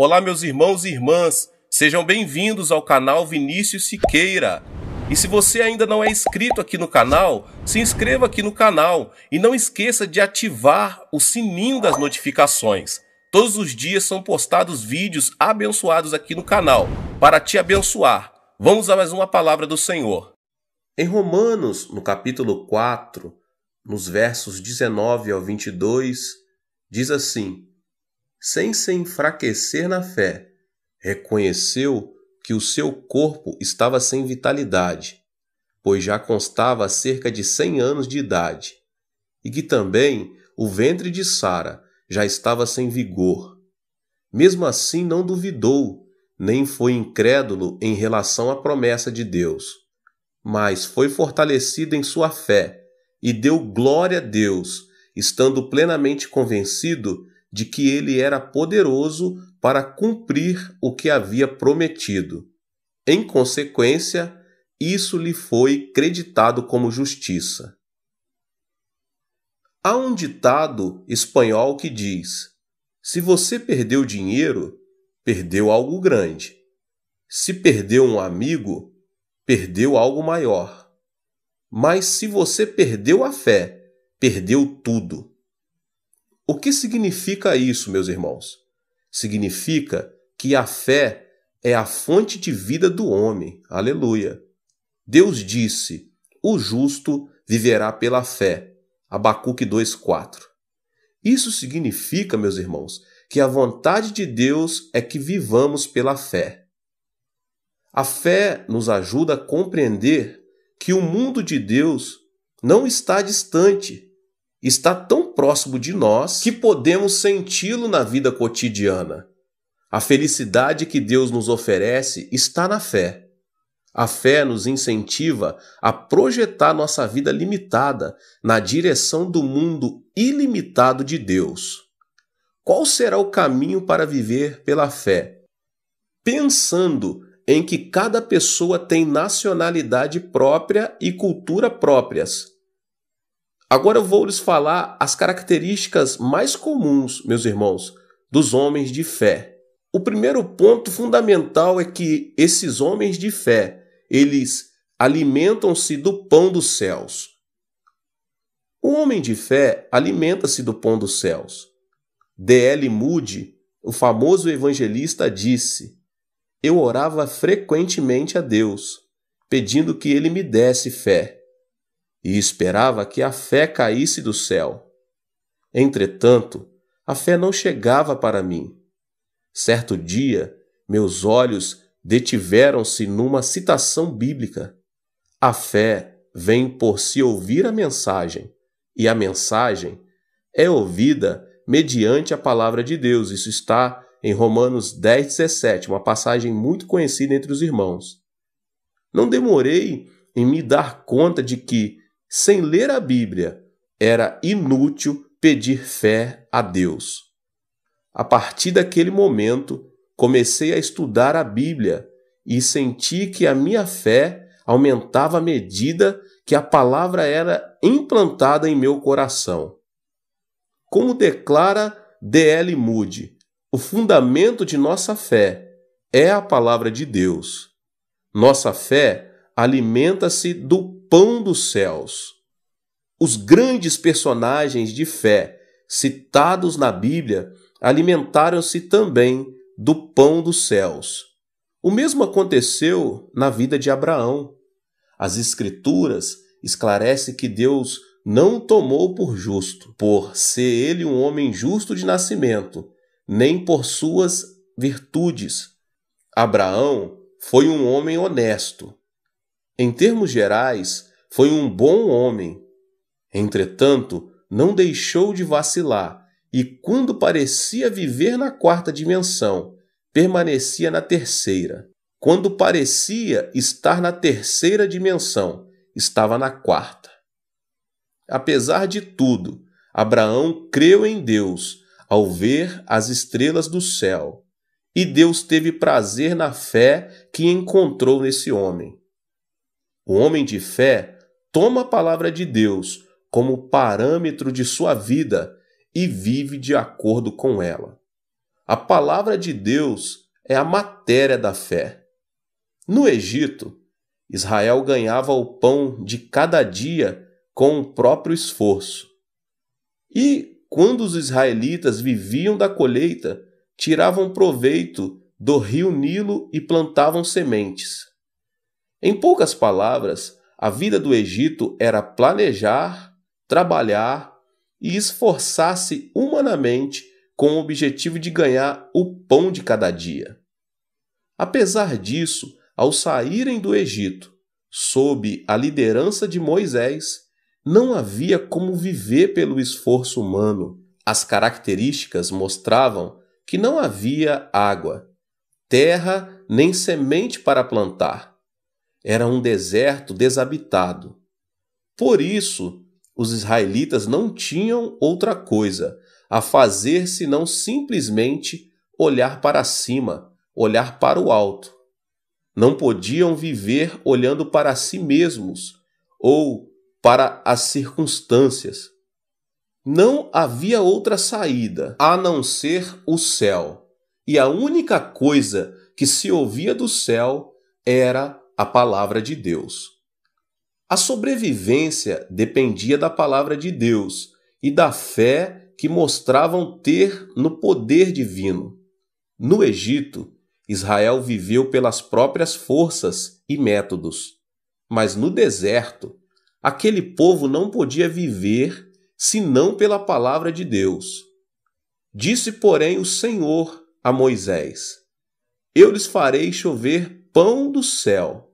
Olá, meus irmãos e irmãs, sejam bem-vindos ao canal Vinícius Siqueira. E se você ainda não é inscrito aqui no canal, se inscreva aqui no canal e não esqueça de ativar o sininho das notificações. Todos os dias são postados vídeos abençoados aqui no canal, para te abençoar. Vamos a mais uma palavra do Senhor. Em Romanos, no capítulo 4, nos versos 19 ao 22, diz assim: sem se enfraquecer na fé, reconheceu que o seu corpo estava sem vitalidade, pois já constava há cerca de 100 anos de idade, e que também o ventre de Sara já estava sem vigor. Mesmo assim não duvidou, nem foi incrédulo em relação à promessa de Deus, mas foi fortalecido em sua fé e deu glória a Deus, estando plenamente convencido de que ele era poderoso para cumprir o que havia prometido. Em consequência, isso lhe foi creditado como justiça. Há um ditado espanhol que diz: se você perdeu dinheiro, perdeu algo grande. Se perdeu um amigo, perdeu algo maior. Mas se você perdeu a fé, perdeu tudo. O que significa isso, meus irmãos? Significa que a fé é a fonte de vida do homem. Aleluia! Deus disse: o justo viverá pela fé. Abacuque 2:4. Isso significa, meus irmãos, que a vontade de Deus é que vivamos pela fé. A fé nos ajuda a compreender que o mundo de Deus não está distante, está tão próximo de nós que podemos senti-lo na vida cotidiana. A felicidade que Deus nos oferece está na fé. A fé nos incentiva a projetar nossa vida limitada na direção do mundo ilimitado de Deus. Qual será o caminho para viver pela fé? Pensando em que cada pessoa tem nacionalidade própria e cultura próprias. Agora eu vou lhes falar as características mais comuns, meus irmãos, dos homens de fé. O primeiro ponto fundamental é que esses homens de fé, eles alimentam-se do pão dos céus. O homem de fé alimenta-se do pão dos céus. D.L. Moody, o famoso evangelista, disse: eu orava frequentemente a Deus, pedindo que Ele me desse fé, e esperava que a fé caísse do céu. Entretanto, a fé não chegava para mim. Certo dia, meus olhos detiveram-se numa citação bíblica. A fé vem por se ouvir a mensagem, e a mensagem é ouvida mediante a palavra de Deus. Isso está em Romanos 10:17, uma passagem muito conhecida entre os irmãos. Não demorei em me dar conta de que, sem ler a Bíblia, era inútil pedir fé a Deus. A partir daquele momento, comecei a estudar a Bíblia e senti que a minha fé aumentava à medida que a palavra era implantada em meu coração. Como declara D.L. Moody, o fundamento de nossa fé é a palavra de Deus. Nossa fé alimenta-se do pão dos céus. Os grandes personagens de fé citados na Bíblia alimentaram-se também do pão dos céus. O mesmo aconteceu na vida de Abraão. As Escrituras esclarecem que Deus não o tomou por justo, por ser ele um homem justo de nascimento, nem por suas virtudes. Abraão foi um homem honesto. Em termos gerais, foi um bom homem. Entretanto, não deixou de vacilar e, quando parecia viver na quarta dimensão, permanecia na terceira. Quando parecia estar na terceira dimensão, estava na quarta. Apesar de tudo, Abraão creu em Deus ao ver as estrelas do céu, e Deus teve prazer na fé que encontrou nesse homem. O homem de fé toma a palavra de Deus como parâmetro de sua vida e vive de acordo com ela. A palavra de Deus é a matéria da fé. No Egito, Israel ganhava o pão de cada dia com o próprio esforço. E, quando os israelitas viviam da colheita, tiravam proveito do rio Nilo e plantavam sementes. Em poucas palavras, a vida do Egito era planejar, trabalhar e esforçar-se humanamente com o objetivo de ganhar o pão de cada dia. Apesar disso, ao saírem do Egito, sob a liderança de Moisés, não havia como viver pelo esforço humano. As características mostravam que não havia água, terra nem semente para plantar. Era um deserto desabitado. Por isso, os israelitas não tinham outra coisa a fazer senão simplesmente olhar para cima, olhar para o alto. Não podiam viver olhando para si mesmos ou para as circunstâncias. Não havia outra saída a não ser o céu. E a única coisa que se ouvia do céu era a palavra de Deus. A sobrevivência dependia da palavra de Deus e da fé que mostravam ter no poder divino. No Egito, Israel viveu pelas próprias forças e métodos. Mas no deserto, aquele povo não podia viver senão pela palavra de Deus. Disse, porém, o Senhor a Moisés: Eu lhes farei chover pão do céu.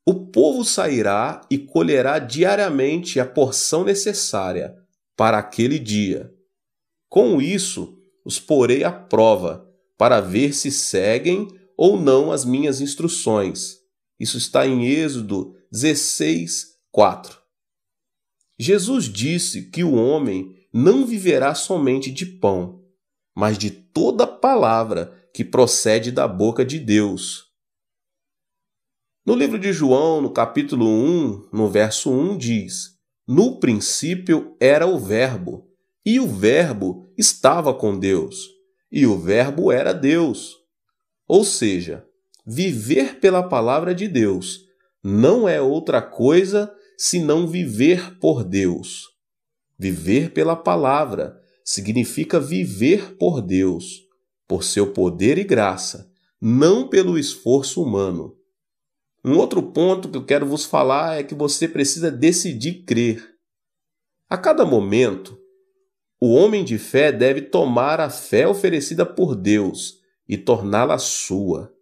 O povo sairá e colherá diariamente a porção necessária para aquele dia. Com isso, os porei à prova, para ver se seguem ou não as minhas instruções. Isso está em Êxodo 16, 4. Jesus disse que o homem não viverá somente de pão, mas de toda palavra que procede da boca de Deus. No livro de João, no capítulo 1, no verso 1, diz: No princípio era o Verbo, e o Verbo estava com Deus, e o Verbo era Deus. Ou seja, viver pela palavra de Deus não é outra coisa senão viver por Deus. Viver pela palavra significa viver por Deus, por seu poder e graça, não pelo esforço humano. Um outro ponto que eu quero vos falar é que você precisa decidir crer. A cada momento, o homem de fé deve tomar a fé oferecida por Deus e torná-la sua.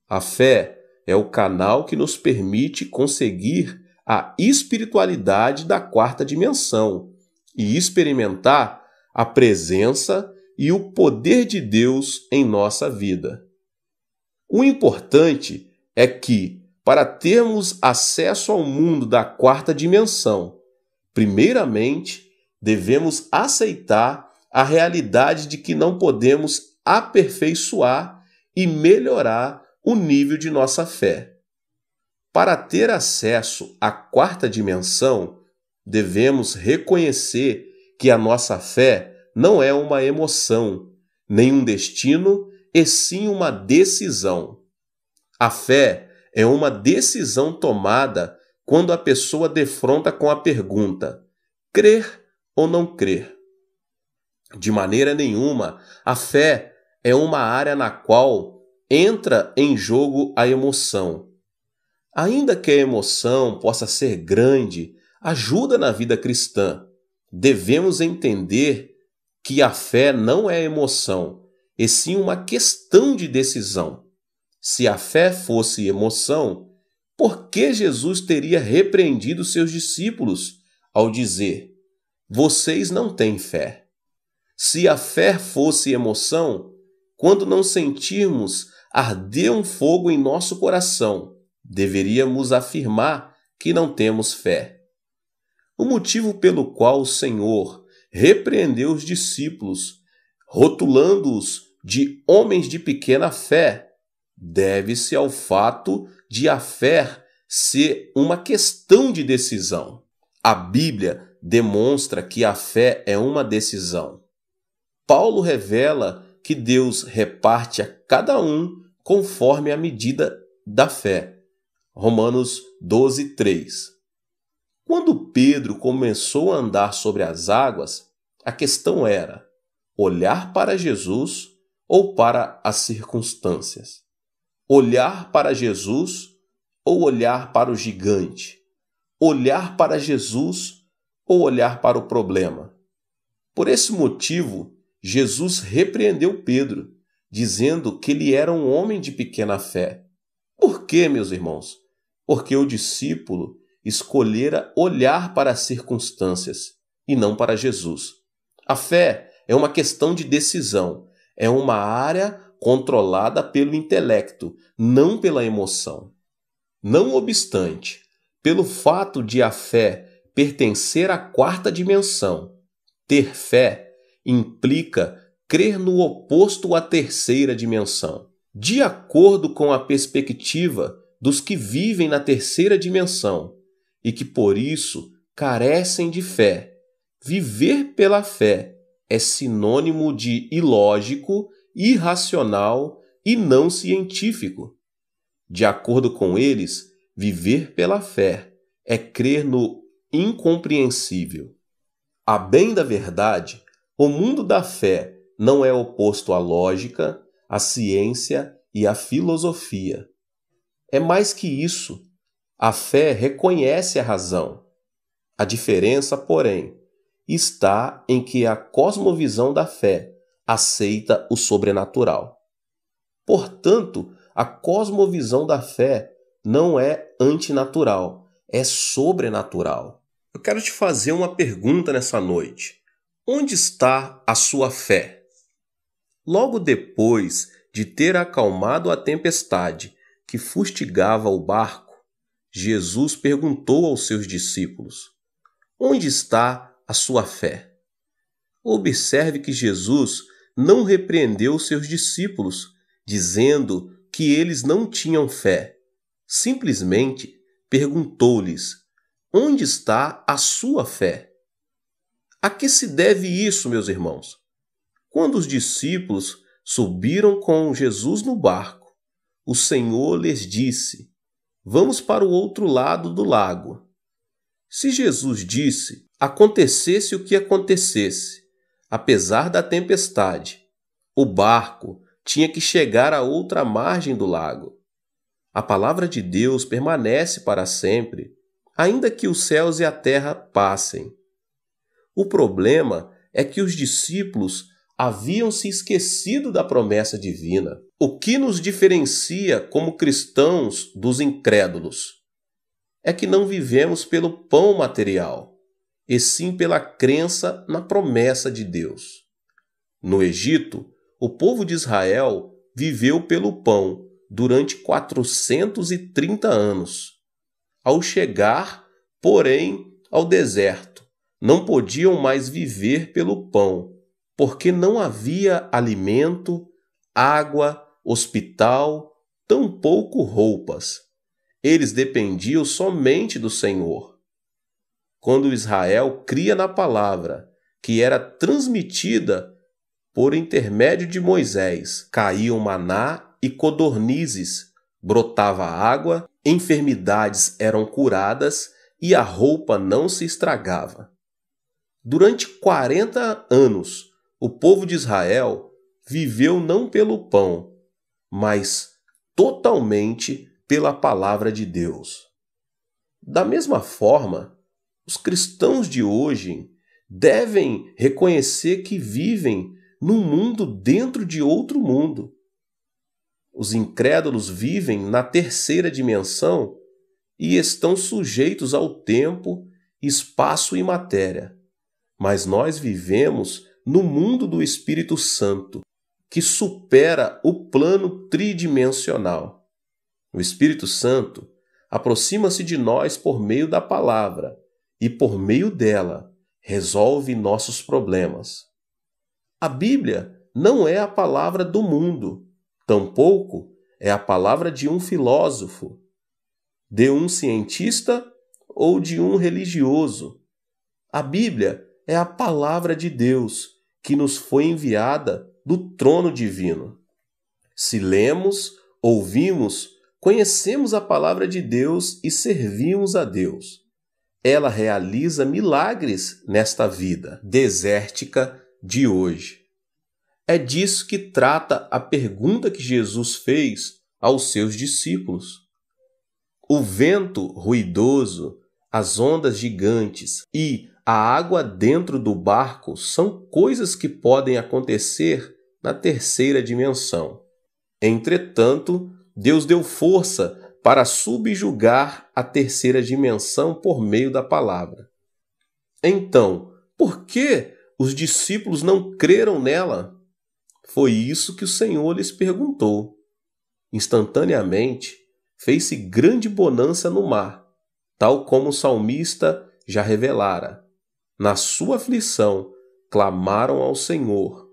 A fé é o canal que nos permite conseguir a espiritualidade da quarta dimensão e experimentar a presença e o poder de Deus em nossa vida. O importante é que, para termos acesso ao mundo da quarta dimensão, primeiramente, devemos aceitar a realidade de que não podemos aperfeiçoar e melhorar o nível de nossa fé. Para ter acesso à quarta dimensão, devemos reconhecer que a nossa fé não é uma emoção, nem um destino, e sim uma decisão. A fé é uma decisão tomada quando a pessoa defronta com a pergunta: crer ou não crer? De maneira nenhuma, a fé é uma área na qual entra em jogo a emoção. Ainda que a emoção possa ser grande, ajuda na vida cristã, devemos entender que a fé não é emoção, e sim uma questão de decisão. Se a fé fosse emoção, por que Jesus teria repreendido seus discípulos ao dizer: vocês não têm fé? Se a fé fosse emoção, quando não sentirmos arder um fogo em nosso coração, deveríamos afirmar que não temos fé. O motivo pelo qual o Senhor repreendeu os discípulos, rotulando-os de homens de pequena fé, deve-se ao fato de a fé ser uma questão de decisão. A Bíblia demonstra que a fé é uma decisão. Paulo revela que Deus reparte a cada um conforme a medida da fé. Romanos 12, 3. Quando Pedro começou a andar sobre as águas, a questão era olhar para Jesus ou para as circunstâncias? Olhar para Jesus ou olhar para o gigante? Olhar para Jesus ou olhar para o problema? Por esse motivo, Jesus repreendeu Pedro, dizendo que ele era um homem de pequena fé. Por quê, meus irmãos? Porque o discípulo escolhera olhar para as circunstâncias e não para Jesus. A fé é uma questão de decisão, é uma área controlada pelo intelecto, não pela emoção. Não obstante, pelo fato de a fé pertencer à quarta dimensão, ter fé implica crer no oposto à terceira dimensão. De acordo com a perspectiva dos que vivem na terceira dimensão e que por isso carecem de fé, viver pela fé é sinônimo de ilógico, irracional e não científico. De acordo com eles, viver pela fé é crer no incompreensível. A bem da verdade, o mundo da fé não é oposto à lógica, à ciência e à filosofia. É mais que isso. A fé reconhece a razão. A diferença, porém, está em que a cosmovisão da fé aceita o sobrenatural. Portanto, a cosmovisão da fé não é antinatural, é sobrenatural. Eu quero te fazer uma pergunta nessa noite. Onde está a sua fé? Logo depois de ter acalmado a tempestade que fustigava o barco, Jesus perguntou aos seus discípulos: onde está a sua fé? Observe que Jesus não repreendeu seus discípulos, dizendo que eles não tinham fé. Simplesmente perguntou-lhes: onde está a sua fé? A que se deve isso, meus irmãos? Quando os discípulos subiram com Jesus no barco, o Senhor lhes disse: vamos para o outro lado do lago. Se Jesus disse, acontecesse o que acontecesse, apesar da tempestade, o barco tinha que chegar à outra margem do lago. A palavra de Deus permanece para sempre, ainda que os céus e a terra passem. O problema é que os discípulos haviam se esquecido da promessa divina. O que nos diferencia como cristãos dos incrédulos é que não vivemos pelo pão material, e sim pela crença na promessa de Deus. No Egito, o povo de Israel viveu pelo pão durante 430 anos. Ao chegar, porém, ao deserto, não podiam mais viver pelo pão, porque não havia alimento, água, hospital, tampouco roupas. Eles dependiam somente do Senhor. Quando Israel cria na palavra, que era transmitida por intermédio de Moisés, caíam maná e codornizes, brotava água, enfermidades eram curadas e a roupa não se estragava. Durante 40 anos, o povo de Israel viveu não pelo pão, mas totalmente pela palavra de Deus. Da mesma forma, os cristãos de hoje devem reconhecer que vivem num mundo dentro de outro mundo. Os incrédulos vivem na terceira dimensão e estão sujeitos ao tempo, espaço e matéria. Mas nós vivemos no mundo do Espírito Santo, que supera o plano tridimensional. O Espírito Santo aproxima-se de nós por meio da palavra e, por meio dela, resolve nossos problemas. A Bíblia não é a palavra do mundo, tampouco é a palavra de um filósofo, de um cientista ou de um religioso. A Bíblia é a palavra de Deus que nos foi enviada do trono divino. Se lemos, ouvimos, conhecemos a palavra de Deus e servimos a Deus. Ela realiza milagres nesta vida desértica de hoje. É disso que trata a pergunta que Jesus fez aos seus discípulos. O vento ruidoso, as ondas gigantes e a água dentro do barco são coisas que podem acontecer na terceira dimensão. Entretanto, Deus deu força para subjugar a terceira dimensão por meio da palavra. Então, por que os discípulos não creram nela? Foi isso que o Senhor lhes perguntou. Instantaneamente, fez-se grande bonança no mar, tal como o salmista já revelara. Na sua aflição, clamaram ao Senhor,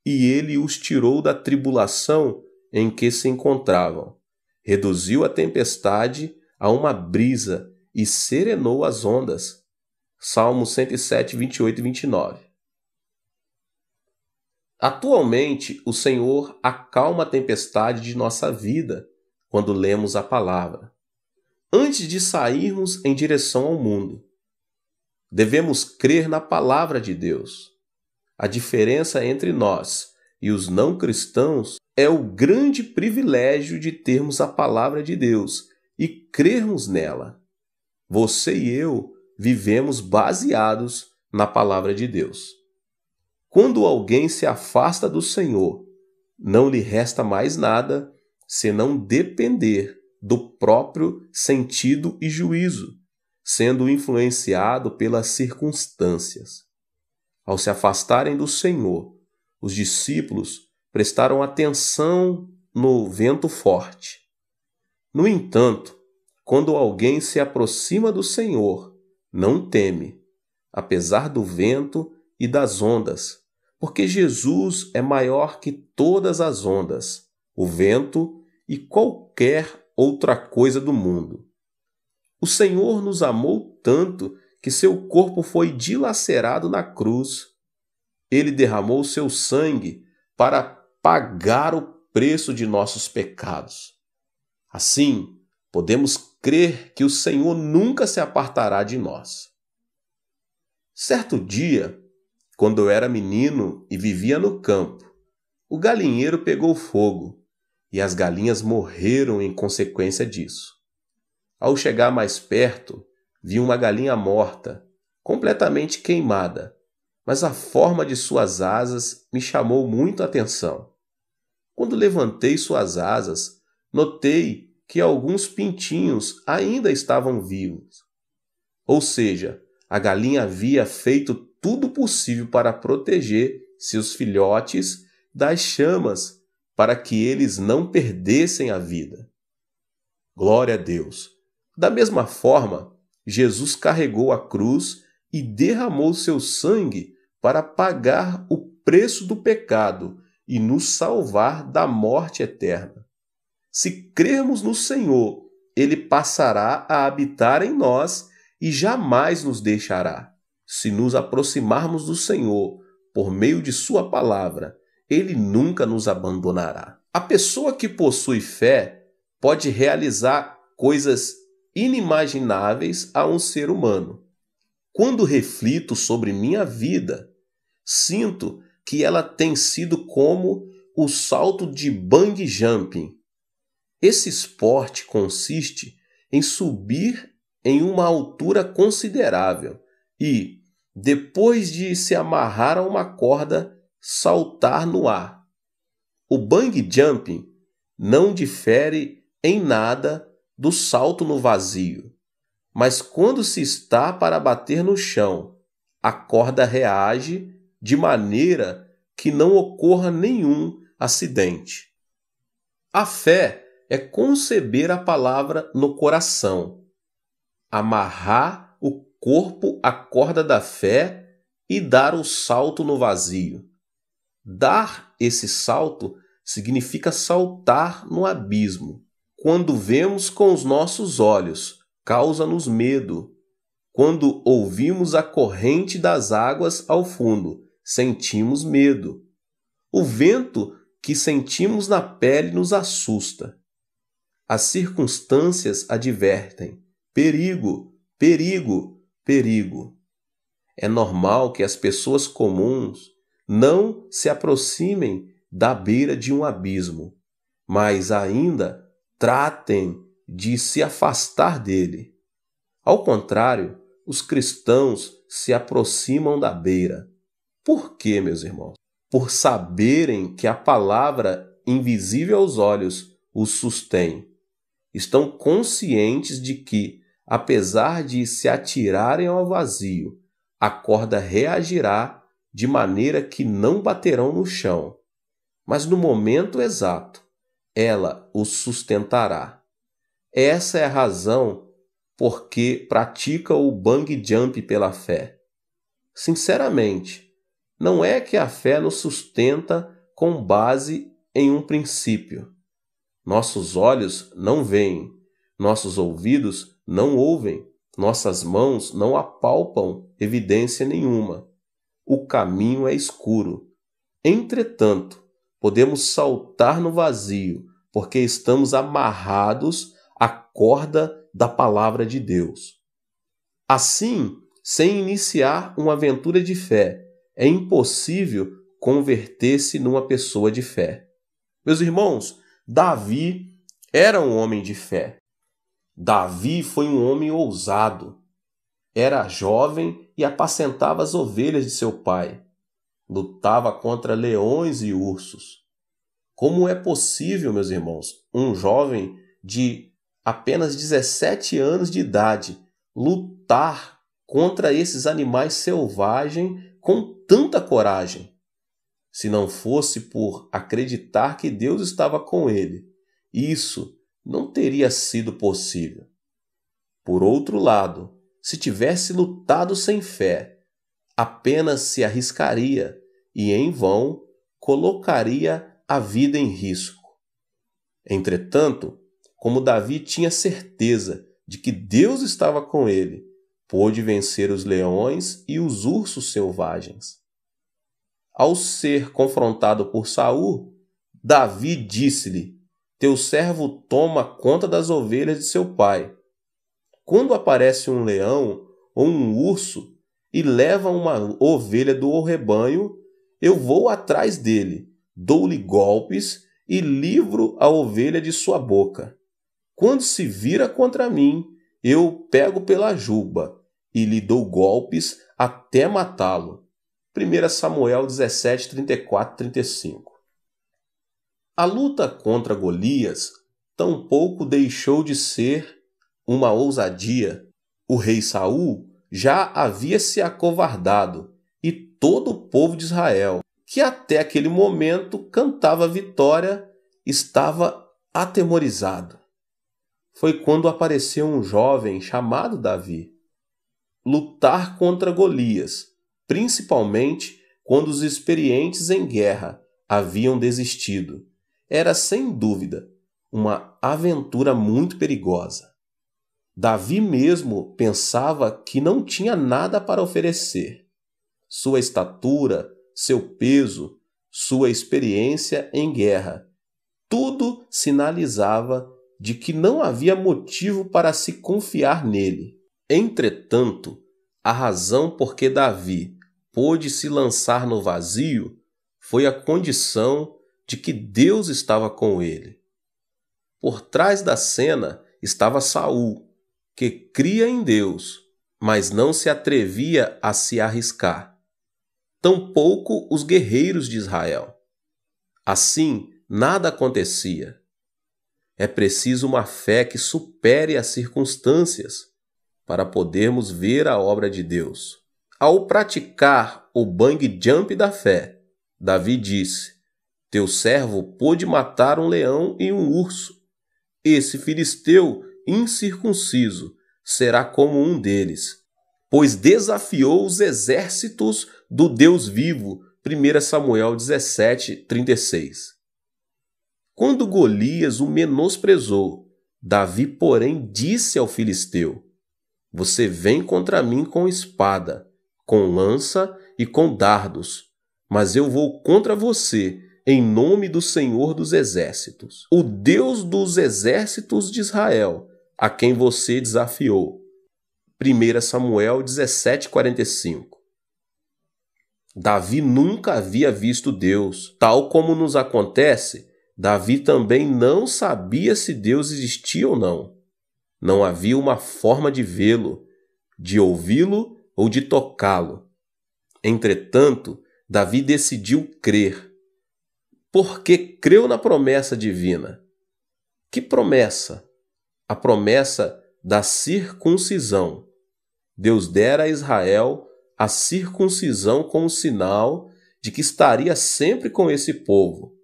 e ele os tirou da tribulação em que se encontravam. Reduziu a tempestade a uma brisa e serenou as ondas. Salmo 107, 28 e 29. Atualmente, o Senhor acalma a tempestade de nossa vida quando lemos a palavra. Antes de sairmos em direção ao mundo, devemos crer na palavra de Deus. A diferença entre nós e os não cristãos é o grande privilégio de termos a palavra de Deus e crermos nela. Você e eu vivemos baseados na palavra de Deus. Quando alguém se afasta do Senhor, não lhe resta mais nada senão depender do próprio sentido e juízo, sendo influenciado pelas circunstâncias. Ao se afastarem do Senhor, os discípulos prestaram atenção no vento forte. No entanto, quando alguém se aproxima do Senhor, não teme, apesar do vento e das ondas, porque Jesus é maior que todas as ondas, o vento e qualquer outra coisa do mundo. O Senhor nos amou tanto que seu corpo foi dilacerado na cruz. Ele derramou seu sangue para pagar o preço de nossos pecados. Assim, podemos crer que o Senhor nunca se apartará de nós. Certo dia, quando eu era menino e vivia no campo, o galinheiro pegou fogo e as galinhas morreram em consequência disso. Ao chegar mais perto, vi uma galinha morta, completamente queimada, mas a forma de suas asas me chamou muito a atenção. Quando levantei suas asas, notei que alguns pintinhos ainda estavam vivos. Ou seja, a galinha havia feito tudo possível para proteger seus filhotes das chamas, para que eles não perdessem a vida. Glória a Deus! Da mesma forma, Jesus carregou a cruz e derramou seu sangue para pagar o preço do pecado e nos salvar da morte eterna. Se crermos no Senhor, Ele passará a habitar em nós e jamais nos deixará. Se nos aproximarmos do Senhor por meio de sua palavra, Ele nunca nos abandonará. A pessoa que possui fé pode realizar coisas inimagináveis a um ser humano. Quando reflito sobre minha vida, sinto que ela tem sido como o salto de bungee jumping. Esse esporte consiste em subir em uma altura considerável e, depois de se amarrar a uma corda, saltar no ar. O bungee jumping não difere em nada do salto no vazio, mas quando se está para bater no chão, a corda reage de maneira que não ocorra nenhum acidente. A fé é conceber a palavra no coração, amarrar o corpo à corda da fé e dar o salto no vazio. Dar esse salto significa saltar no abismo. Quando vemos com os nossos olhos, causa-nos medo. Quando ouvimos a corrente das águas ao fundo, sentimos medo. O vento que sentimos na pele nos assusta. As circunstâncias advertem: perigo, perigo, perigo. É normal que as pessoas comuns não se aproximem da beira de um abismo, mas ainda tratem de se afastar dele. Ao contrário, os cristãos se aproximam da beira. Por quê, meus irmãos? Por saberem que a palavra invisível aos olhos os sustém. Estão conscientes de que, apesar de se atirarem ao vazio, a corda reagirá de maneira que não baterão no chão, mas no momento exato, ela os sustentará. Essa é a razão por que pratica o bungee jump pela fé. Sinceramente, não é que a fé nos sustenta com base em um princípio. Nossos olhos não veem, nossos ouvidos não ouvem, nossas mãos não apalpam evidência nenhuma. O caminho é escuro. Entretanto, podemos saltar no vazio, porque estamos amarrados à corda da palavra de Deus. Assim, sem iniciar uma aventura de fé, é impossível converter-se numa pessoa de fé. Meus irmãos, Davi era um homem de fé. Davi foi um homem ousado. Era jovem e apacentava as ovelhas de seu pai. Lutava contra leões e ursos. Como é possível, meus irmãos, um jovem de apenas 17 anos de idade lutar contra esses animais selvagens com tanta coragem? Se não fosse por acreditar que Deus estava com ele, isso não teria sido possível. Por outro lado, se tivesse lutado sem fé, apenas se arriscaria e, em vão, colocaria a vida em risco. Entretanto, como Davi tinha certeza de que Deus estava com ele, pôde vencer os leões e os ursos selvagens. Ao ser confrontado por Saul, Davi disse-lhe: "Teu servo toma conta das ovelhas de seu pai. Quando aparece um leão ou um urso e leva uma ovelha do rebanho, eu vou atrás dele, dou-lhe golpes e livro a ovelha de sua boca. Quando se vira contra mim, eu pego pela juba e lhe dou golpes até matá-lo." 1 Samuel 17, 34, 35. A luta contra Golias tampouco deixou de ser uma ousadia. O rei Saul já havia se acovardado e todo o povo de Israel, que até aquele momento cantava vitória, estava atemorizado. Foi quando apareceu um jovem chamado Davi. Lutar contra Golias, principalmente quando os experientes em guerra haviam desistido, era sem dúvida uma aventura muito perigosa. Davi mesmo pensava que não tinha nada para oferecer. Sua estatura, seu peso, sua experiência em guerra, tudo sinalizava de que não havia motivo para se confiar nele. Entretanto, a razão por que Davi pôde se lançar no vazio foi a condição de que Deus estava com ele. Por trás da cena estava Saul, que cria em Deus, mas não se atrevia a se arriscar. Tampouco os guerreiros de Israel. Assim, nada acontecia. É preciso uma fé que supere as circunstâncias para podermos ver a obra de Deus. Ao praticar o bungee jump da fé, Davi disse: "Teu servo pôde matar um leão e um urso. Esse filisteu incircunciso será como um deles, pois desafiou os exércitos do Deus vivo." 1 Samuel 17, 36. Quando Golias o menosprezou, Davi, porém, disse ao filisteu: "Você vem contra mim com espada, com lança e com dardos, mas eu vou contra você em nome do Senhor dos Exércitos, o Deus dos exércitos de Israel, a quem você desafiou. 1 Samuel 17:45. Davi nunca havia visto Deus. Tal como nos acontece, Davi também não sabia se Deus existia ou não. Não havia uma forma de vê-lo, de ouvi-lo ou de tocá-lo. Entretanto, Davi decidiu crer, porque creu na promessa divina. Que promessa? A promessa da circuncisão. Deus dera a Israel a circuncisão como sinal de que estaria sempre com esse povo.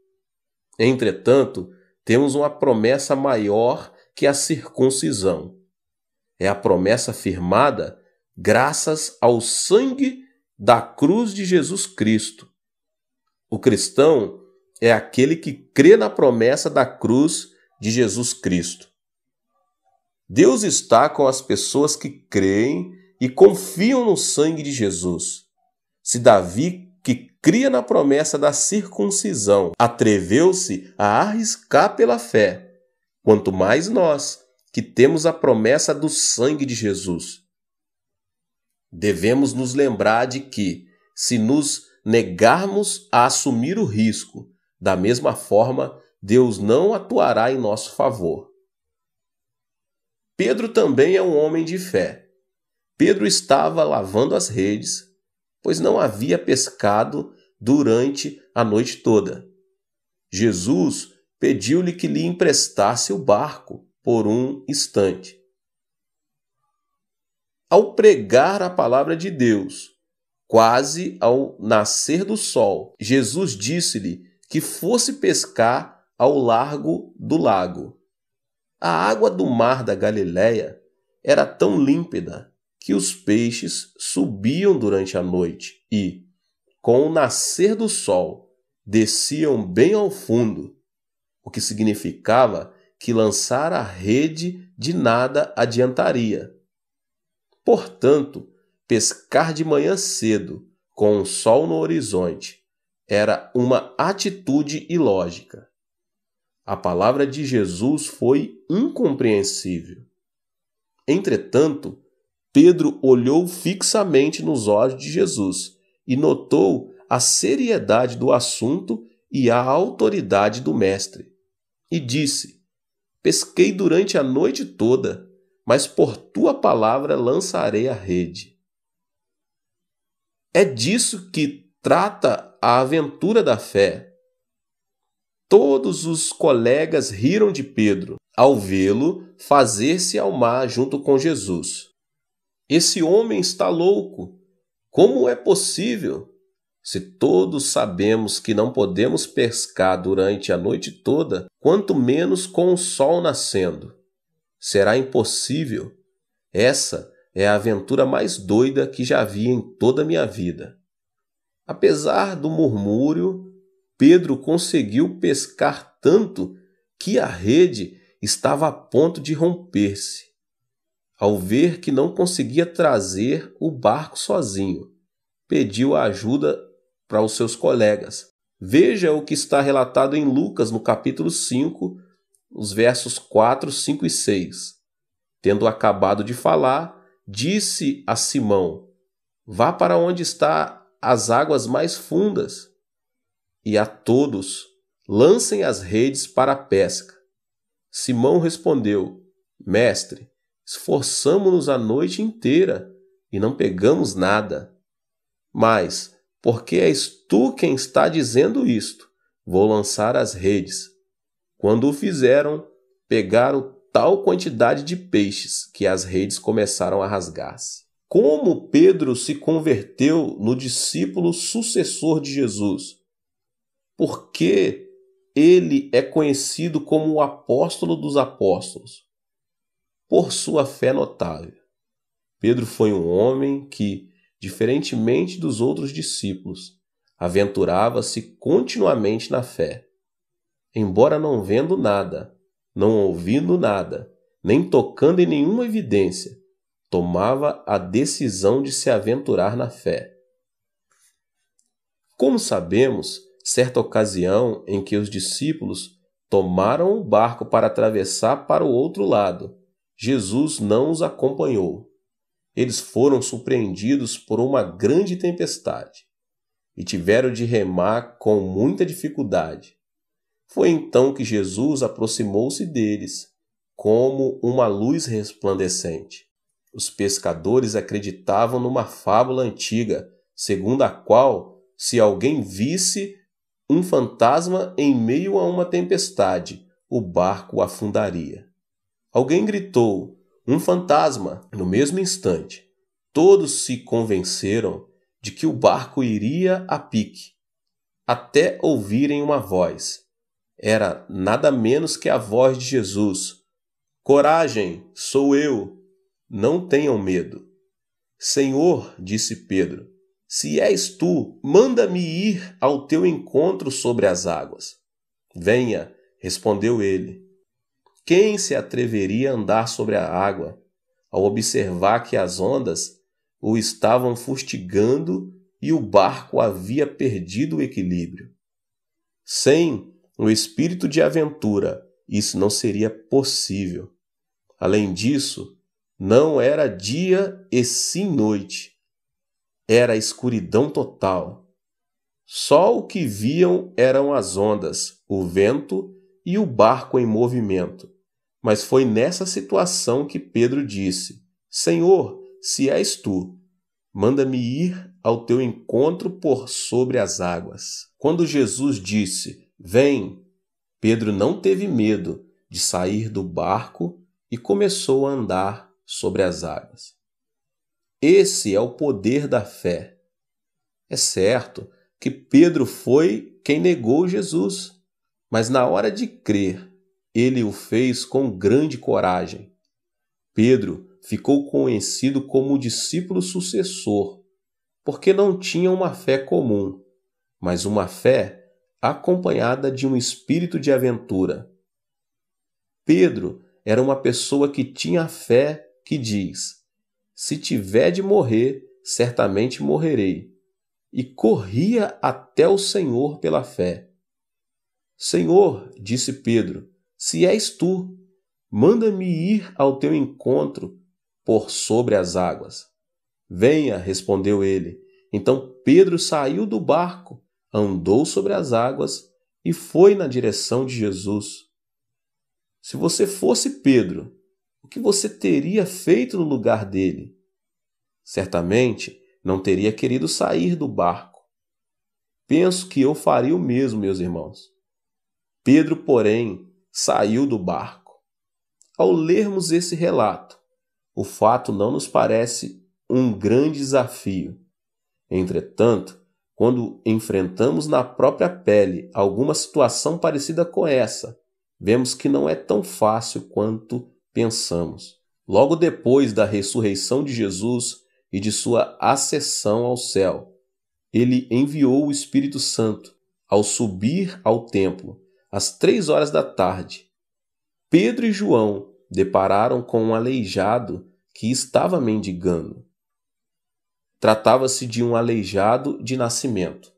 Entretanto, temos uma promessa maior que a circuncisão. É a promessa firmada graças ao sangue da cruz de Jesus Cristo. O cristão é aquele que crê na promessa da cruz de Jesus Cristo. Deus está com as pessoas que creem e confiam no sangue de Jesus. Se Davi, que cria na promessa da circuncisão, atreveu-se a arriscar pela fé, quanto mais nós, que temos a promessa do sangue de Jesus. Devemos nos lembrar de que, se nos negarmos a assumir o risco, da mesma forma, Deus não atuará em nosso favor. Pedro também é um homem de fé. Pedro estava lavando as redes, pois não havia pescado durante a noite toda. Jesus pediu-lhe que lhe emprestasse o barco por um instante. Ao pregar a palavra de Deus, quase ao nascer do sol, Jesus disse-lhe que fosse pescar ao largo do lago. A água do mar da Galileia era tão límpida que os peixes subiam durante a noite e, com o nascer do sol, desciam bem ao fundo, o que significava que lançar a rede de nada adiantaria. Portanto, pescar de manhã cedo, com o sol no horizonte, era uma atitude ilógica. A palavra de Jesus foi incompreensível. Entretanto, Pedro olhou fixamente nos olhos de Jesus e notou a seriedade do assunto e a autoridade do Mestre. E disse: pesquei durante a noite toda, mas por tua palavra lançarei a rede. É disso que trata a aventura da fé. Todos os colegas riram de Pedro ao vê-lo fazer-se ao mar junto com Jesus. Esse homem está louco. Como é possível? Se todos sabemos que não podemos pescar durante a noite toda, quanto menos com o sol nascendo. Será impossível. Essa é a aventura mais doida que já vi em toda a minha vida. Apesar do murmúrio, Pedro conseguiu pescar tanto que a rede estava a ponto de romper-se. Ao ver que não conseguia trazer o barco sozinho, pediu ajuda para os seus colegas. Veja o que está relatado em Lucas, no capítulo 5, os versos 4, 5 e 6. Tendo acabado de falar, disse a Simão: vá para onde estão as águas mais fundas, e a todos lancem as redes para a pesca. Simão respondeu: mestre, esforçamo-nos a noite inteira e não pegamos nada. Mas, porque és tu quem está dizendo isto, vou lançar as redes. Quando o fizeram, pegaram tal quantidade de peixes que as redes começaram a rasgar-se. Como Pedro se converteu no discípulo sucessor de Jesus? Por que ele é conhecido como o apóstolo dos apóstolos? Por sua fé notável. Pedro foi um homem que, diferentemente dos outros discípulos, aventurava-se continuamente na fé. Embora não vendo nada, não ouvindo nada, nem tocando em nenhuma evidência, tomava a decisão de se aventurar na fé. Como sabemos, certa ocasião em que os discípulos tomaram o barco para atravessar para o outro lado, Jesus não os acompanhou. Eles foram surpreendidos por uma grande tempestade e tiveram de remar com muita dificuldade. Foi então que Jesus aproximou-se deles, como uma luz resplandecente. Os pescadores acreditavam numa fábula antiga, segundo a qual, se alguém visse um fantasma em meio a uma tempestade, o barco afundaria. Alguém gritou: "Um fantasma!" No mesmo instante, todos se convenceram de que o barco iria a pique, até ouvirem uma voz. Era nada menos que a voz de Jesus: "Coragem, sou eu, não tenham medo." "Senhor", disse Pedro, "se és tu, manda-me ir ao teu encontro sobre as águas." "Venha", respondeu ele. Quem se atreveria a andar sobre a água, ao observar que as ondas o estavam fustigando e o barco havia perdido o equilíbrio? Sem o espírito de aventura, isso não seria possível. Além disso, não era dia e sim noite. Era escuridão total. Só o que viam eram as ondas, o vento e o barco em movimento. Mas foi nessa situação que Pedro disse: "Senhor, se és tu, manda-me ir ao teu encontro por sobre as águas." Quando Jesus disse: "Vem", Pedro não teve medo de sair do barco e começou a andar sobre as águas. Esse é o poder da fé. É certo que Pedro foi quem negou Jesus, mas na hora de crer, ele o fez com grande coragem. Pedro ficou conhecido como o discípulo sucessor, porque não tinha uma fé comum, mas uma fé acompanhada de um espírito de aventura. Pedro era uma pessoa que tinha fé que diz: "Se tiver de morrer, certamente morrerei." E corria até o Senhor pela fé. "Senhor", disse Pedro, "se és tu, manda-me ir ao teu encontro por sobre as águas." "Venha", respondeu ele. Então Pedro saiu do barco, andou sobre as águas e foi na direção de Jesus. Se você fosse Pedro, o que você teria feito no lugar dele? Certamente não teria querido sair do barco. Penso que eu faria o mesmo, meus irmãos. Pedro, porém, saiu do barco. Ao lermos esse relato, o fato não nos parece um grande desafio. Entretanto, quando enfrentamos na própria pele alguma situação parecida com essa, vemos que não é tão fácil quanto pensamos. Logo depois da ressurreição de Jesus e de sua ascensão ao céu, ele enviou o Espírito Santo ao subir ao templo, às 3 horas da tarde. Pedro e João depararam com um aleijado que estava mendigando. Tratava-se de um aleijado de nascimento.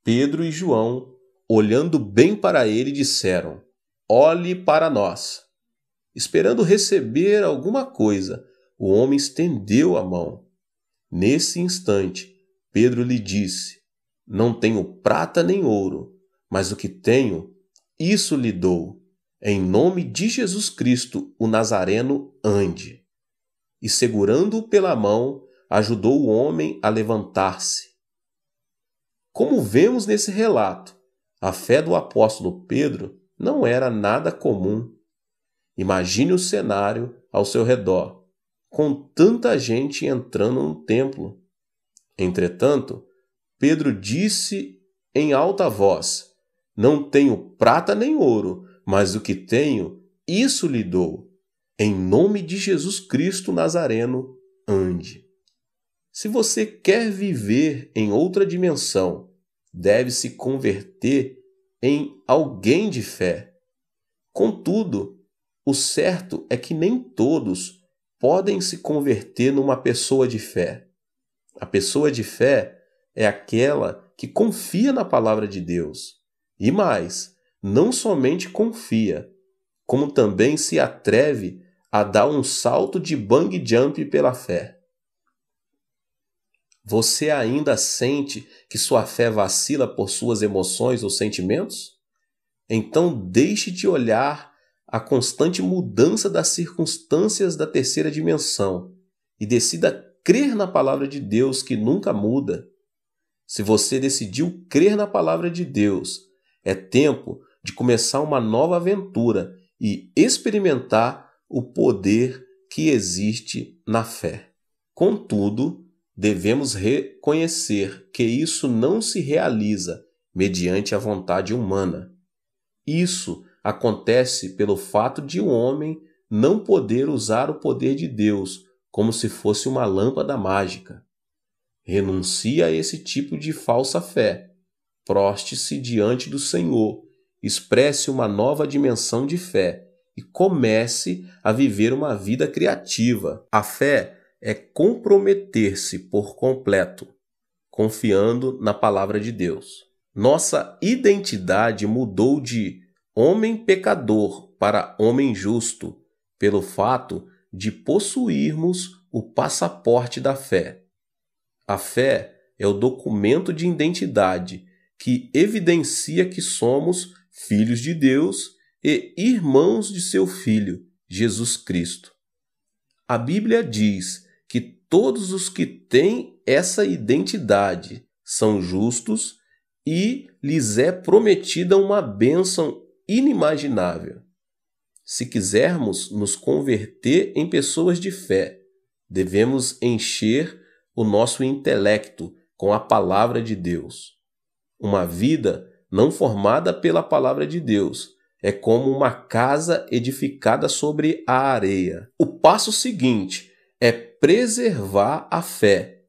Pedro e João, olhando bem para ele, disseram: "Olhe para nós." Esperando receber alguma coisa, o homem estendeu a mão. Nesse instante, Pedro lhe disse: "Não tenho prata nem ouro, mas o que tenho, isso lhe dou. Em nome de Jesus Cristo, o Nazareno, ande." E segurando-o pela mão, ajudou o homem a levantar-se. Como vemos nesse relato, a fé do apóstolo Pedro não era nada comum. Imagine o cenário ao seu redor, com tanta gente entrando no templo. Entretanto, Pedro disse em alta voz: "Não tenho prata nem ouro, mas o que tenho, isso lhe dou. Em nome de Jesus Cristo Nazareno, ande." Se você quer viver em outra dimensão, deve se converter em alguém de fé. Contudo, o certo é que nem todos podem se converter numa pessoa de fé. A pessoa de fé é aquela que confia na palavra de Deus. E mais, não somente confia, como também se atreve a dar um salto de bungee jump pela fé. Você ainda sente que sua fé vacila por suas emoções ou sentimentos? Então deixe de olhar a constante mudança das circunstâncias da terceira dimensão e decida crer na palavra de Deus que nunca muda. Se você decidiu crer na palavra de Deus, é tempo de começar uma nova aventura e experimentar o poder que existe na fé. Contudo, devemos reconhecer que isso não se realiza mediante a vontade humana. Isso acontece pelo fato de um homem não poder usar o poder de Deus como se fosse uma lâmpada mágica. Renuncie a esse tipo de falsa fé. Proste-se diante do Senhor, expresse uma nova dimensão de fé e comece a viver uma vida criativa. A fé é comprometer-se por completo, confiando na palavra de Deus. Nossa identidade mudou de homem pecador para homem justo, pelo fato de possuirmos o passaporte da fé. A fé é o documento de identidade que evidencia que somos filhos de Deus e irmãos de seu Filho, Jesus Cristo. A Bíblia diz que todos os que têm essa identidade são justos e lhes é prometida uma bênção inimaginável. Se quisermos nos converter em pessoas de fé, devemos encher o nosso intelecto com a palavra de Deus. Uma vida não formada pela palavra de Deus é como uma casa edificada sobre a areia. O passo seguinte é preservar a fé,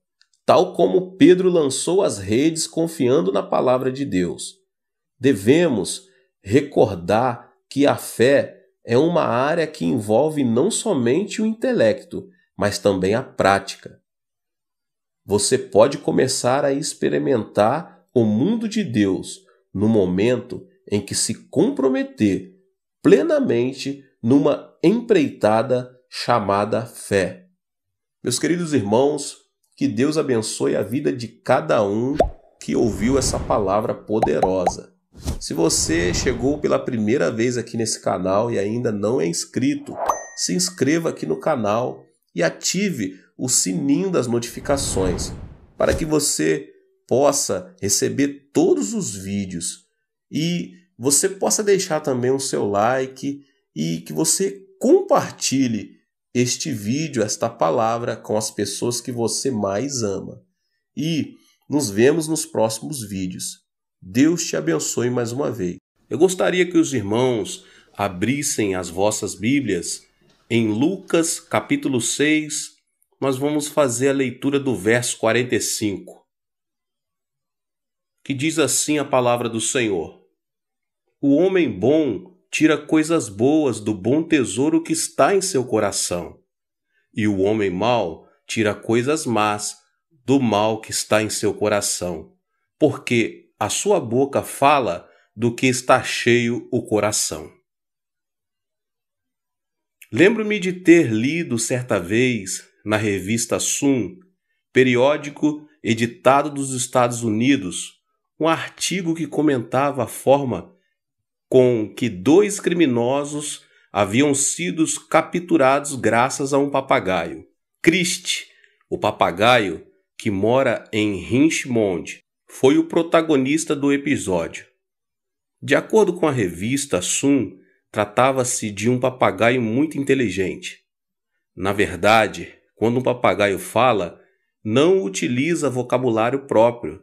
tal como Pedro lançou as redes confiando na palavra de Deus. Devemos recordar que a fé é uma área que envolve não somente o intelecto, mas também a prática. Você pode começar a experimentar o mundo de Deus no momento em que se comprometer plenamente numa empreitada chamada fé. Meus queridos irmãos, que Deus abençoe a vida de cada um que ouviu essa palavra poderosa. Se você chegou pela primeira vez aqui nesse canal e ainda não é inscrito, se inscreva aqui no canal e ative o sininho das notificações para que você possa receber todos os vídeos e você possa deixar também o seu like e que você compartilhe este vídeo, esta palavra com as pessoas que você mais ama. E nos vemos nos próximos vídeos. Deus te abençoe mais uma vez. Eu gostaria que os irmãos abrissem as vossas Bíblias em Lucas capítulo 6. Nós vamos fazer a leitura do verso 45, que diz assim a palavra do Senhor: O homem bom tira coisas boas do bom tesouro que está em seu coração, e o homem mau tira coisas más do mal que está em seu coração, porque a sua boca fala do que está cheio o coração. Lembro-me de ter lido certa vez na revista Sun, periódico editado dos Estados Unidos, um artigo que comentava a forma com que 2 criminosos haviam sido capturados graças a um papagaio. Christie, o papagaio que mora em Richmond, foi o protagonista do episódio. De acordo com a revista Sun, tratava-se de um papagaio muito inteligente. Na verdade, quando um papagaio fala, não utiliza vocabulário próprio,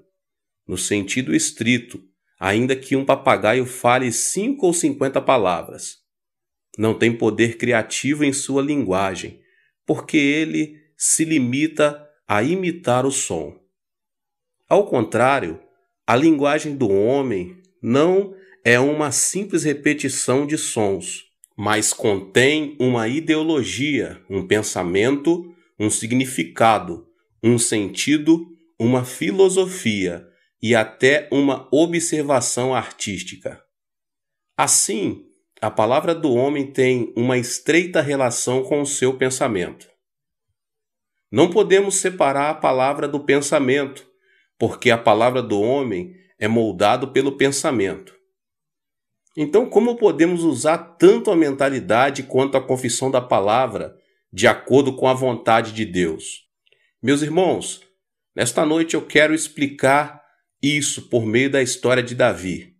no sentido estrito, ainda que um papagaio fale 5 ou 50 palavras. Não tem poder criativo em sua linguagem, porque ele se limita a imitar o som. Ao contrário, a linguagem do homem não é uma simples repetição de sons, mas contém uma ideologia, um pensamento, um significado, um sentido, uma filosofia e até uma observação artística. Assim, a palavra do homem tem uma estreita relação com o seu pensamento. Não podemos separar a palavra do pensamento, porque a palavra do homem é moldado pelo pensamento. Então, como podemos usar tanto a mentalidade quanto a confissão da palavra de acordo com a vontade de Deus? Meus irmãos, nesta noite eu quero explicar isso por meio da história de Davi.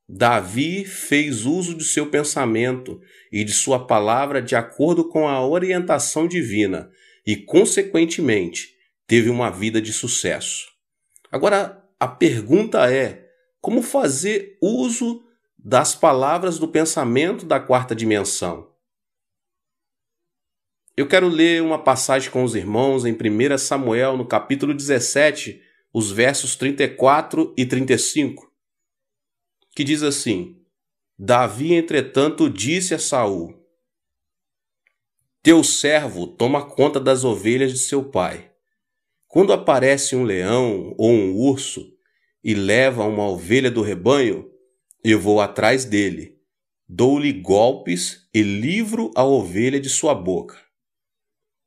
Davi fez uso de seu pensamento e de sua palavra de acordo com a orientação divina e, consequentemente, teve uma vida de sucesso. Agora, a pergunta é: como fazer uso das palavras do pensamento da quarta dimensão? Eu quero ler uma passagem com os irmãos em 1 Samuel, no capítulo 17, os versos 34 e 35, que diz assim: Davi, entretanto, disse a Saul: Teu servo toma conta das ovelhas de seu pai. Quando aparece um leão ou um urso e leva uma ovelha do rebanho, eu vou atrás dele, dou-lhe golpes e livro a ovelha de sua boca.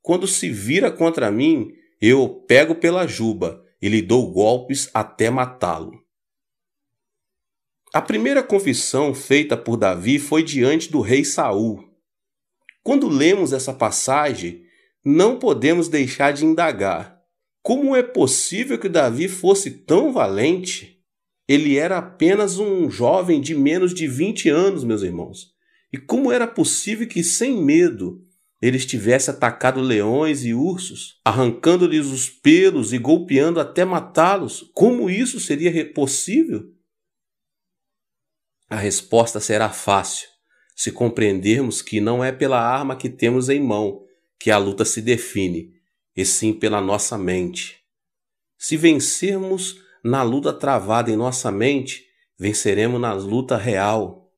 Quando se vira contra mim, eu o pego pela juba e lhe dou golpes até matá-lo. A primeira confissão feita por Davi foi diante do rei Saul. Quando lemos essa passagem, não podemos deixar de indagar: como é possível que Davi fosse tão valente? Ele era apenas um jovem de menos de 20 anos, meus irmãos. E como era possível que, sem medo, ele estivesse atacado leões e ursos, arrancando-lhes os pelos e golpeando até matá-los? Como isso seria possível? A resposta será fácil, se compreendermos que não é pela arma que temos em mão que a luta se define, e sim pela nossa mente. Se vencermos na luta travada em nossa mente, venceremos na luta real.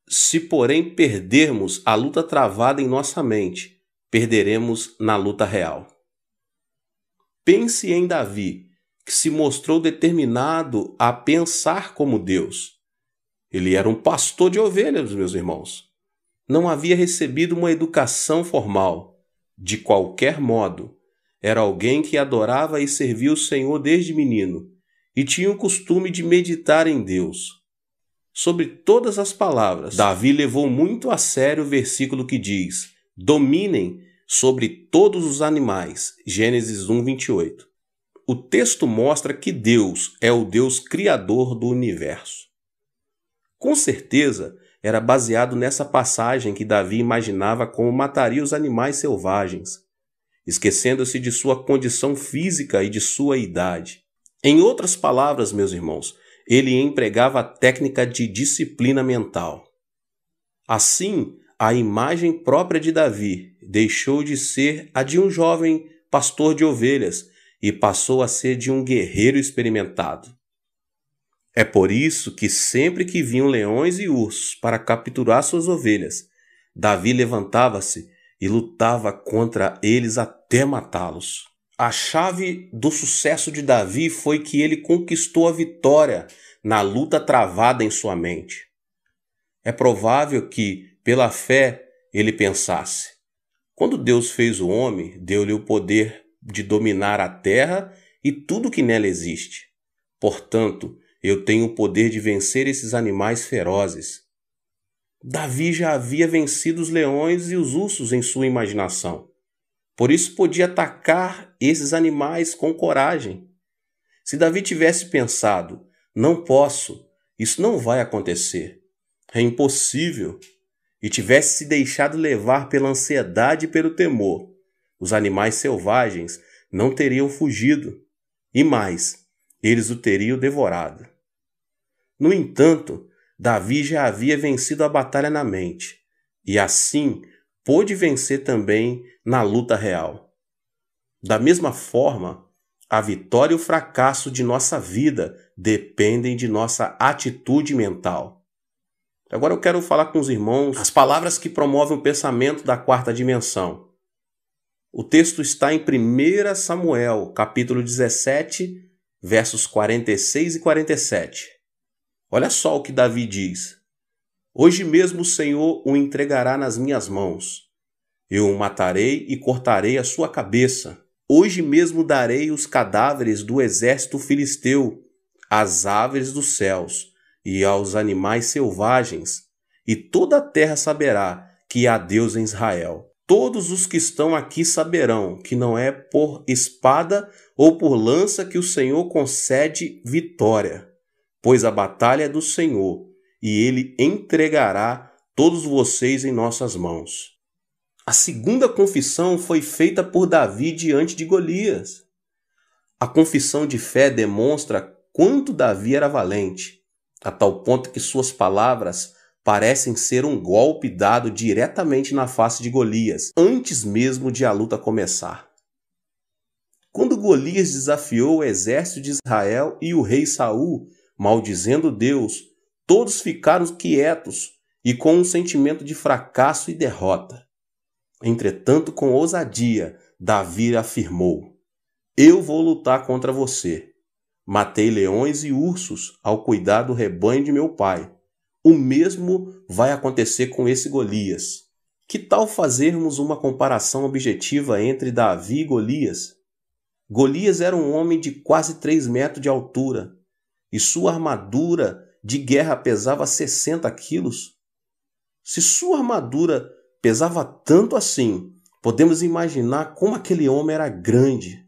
Se, porém, perdermos a luta travada em nossa mente, perderemos na luta real. Pense em Davi, que se mostrou determinado a pensar como Deus. Ele era um pastor de ovelhas, meus irmãos. Não havia recebido uma educação formal. De qualquer modo, era alguém que adorava e servia o Senhor desde menino e tinha o costume de meditar em Deus. Sobre todas as palavras, Davi levou muito a sério o versículo que diz: dominem sobre todos os animais. Gênesis 1, 28. O texto mostra que Deus é o Deus criador do universo. Com certeza, era baseado nessa passagem que Davi imaginava como mataria os animais selvagens, esquecendo-se de sua condição física e de sua idade. Em outras palavras, meus irmãos, ele empregava a técnica de disciplina mental. Assim, a imagem própria de Davi deixou de ser a de um jovem pastor de ovelhas e passou a ser de um guerreiro experimentado. É por isso que sempre que vinham leões e ursos para capturar suas ovelhas, Davi levantava-se e lutava contra eles até matá-los. A chave do sucesso de Davi foi que ele conquistou a vitória na luta travada em sua mente. É provável que, pela fé, ele pensasse: quando Deus fez o homem, deu-lhe o poder de dominar a terra e tudo que nela existe. Portanto, eu tenho o poder de vencer esses animais ferozes. Davi já havia vencido os leões e os ursos em sua imaginação. Por isso podia atacar esses animais com coragem. Se Davi tivesse pensado: não posso, isso não vai acontecer, é impossível, e tivesse se deixado levar pela ansiedade e pelo temor, os animais selvagens não teriam fugido, e mais, eles o teriam devorado. No entanto, Davi já havia vencido a batalha na mente, e assim pôde vencer também na luta real. Da mesma forma, a vitória e o fracasso de nossa vida dependem de nossa atitude mental. Agora eu quero falar com os irmãos as palavras que promovem o pensamento da quarta dimensão. O texto está em 1 Samuel, capítulo 17, versos 46 e 47. Olha só o que Davi diz. Hoje mesmo o Senhor o entregará nas minhas mãos. Eu o matarei e cortarei a sua cabeça. Hoje mesmo darei os cadáveres do exército filisteu às aves dos céus e aos animais selvagens, e toda a terra saberá que há Deus em Israel. Todos os que estão aqui saberão que não é por espada ou por lança que o Senhor concede vitória, pois a batalha é do Senhor, e ele entregará todos vocês em nossas mãos. A segunda confissão foi feita por Davi diante de Golias. A confissão de fé demonstra quanto Davi era valente, a tal ponto que suas palavras parecem ser um golpe dado diretamente na face de Golias, antes mesmo de a luta começar. Quando Golias desafiou o exército de Israel e o rei Saul, maldizendo Deus, todos ficaram quietos e com um sentimento de fracasso e derrota. Entretanto, com ousadia, Davi afirmou: Eu vou lutar contra você. Matei leões e ursos ao cuidar do rebanho de meu pai. O mesmo vai acontecer com esse Golias. Que tal fazermos uma comparação objetiva entre Davi e Golias? Golias era um homem de quase 3 metros de altura e sua armadura de guerra pesava 60 quilos. Se sua armadura pesava tanto assim, podemos imaginar como aquele homem era grande.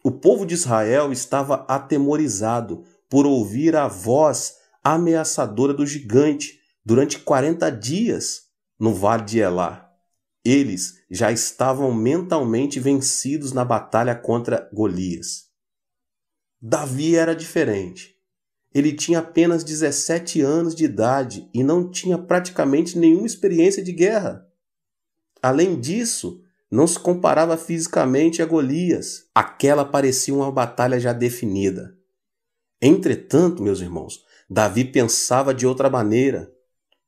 O povo de Israel estava atemorizado por ouvir a voz ameaçadora do gigante durante 40 dias no vale de Elá. Eles já estavam mentalmente vencidos na batalha contra Golias. Davi era diferente. Ele tinha apenas 17 anos de idade e não tinha praticamente nenhuma experiência de guerra. Além disso, não se comparava fisicamente a Golias. Aquela parecia uma batalha já definida. Entretanto, meus irmãos, Davi pensava de outra maneira.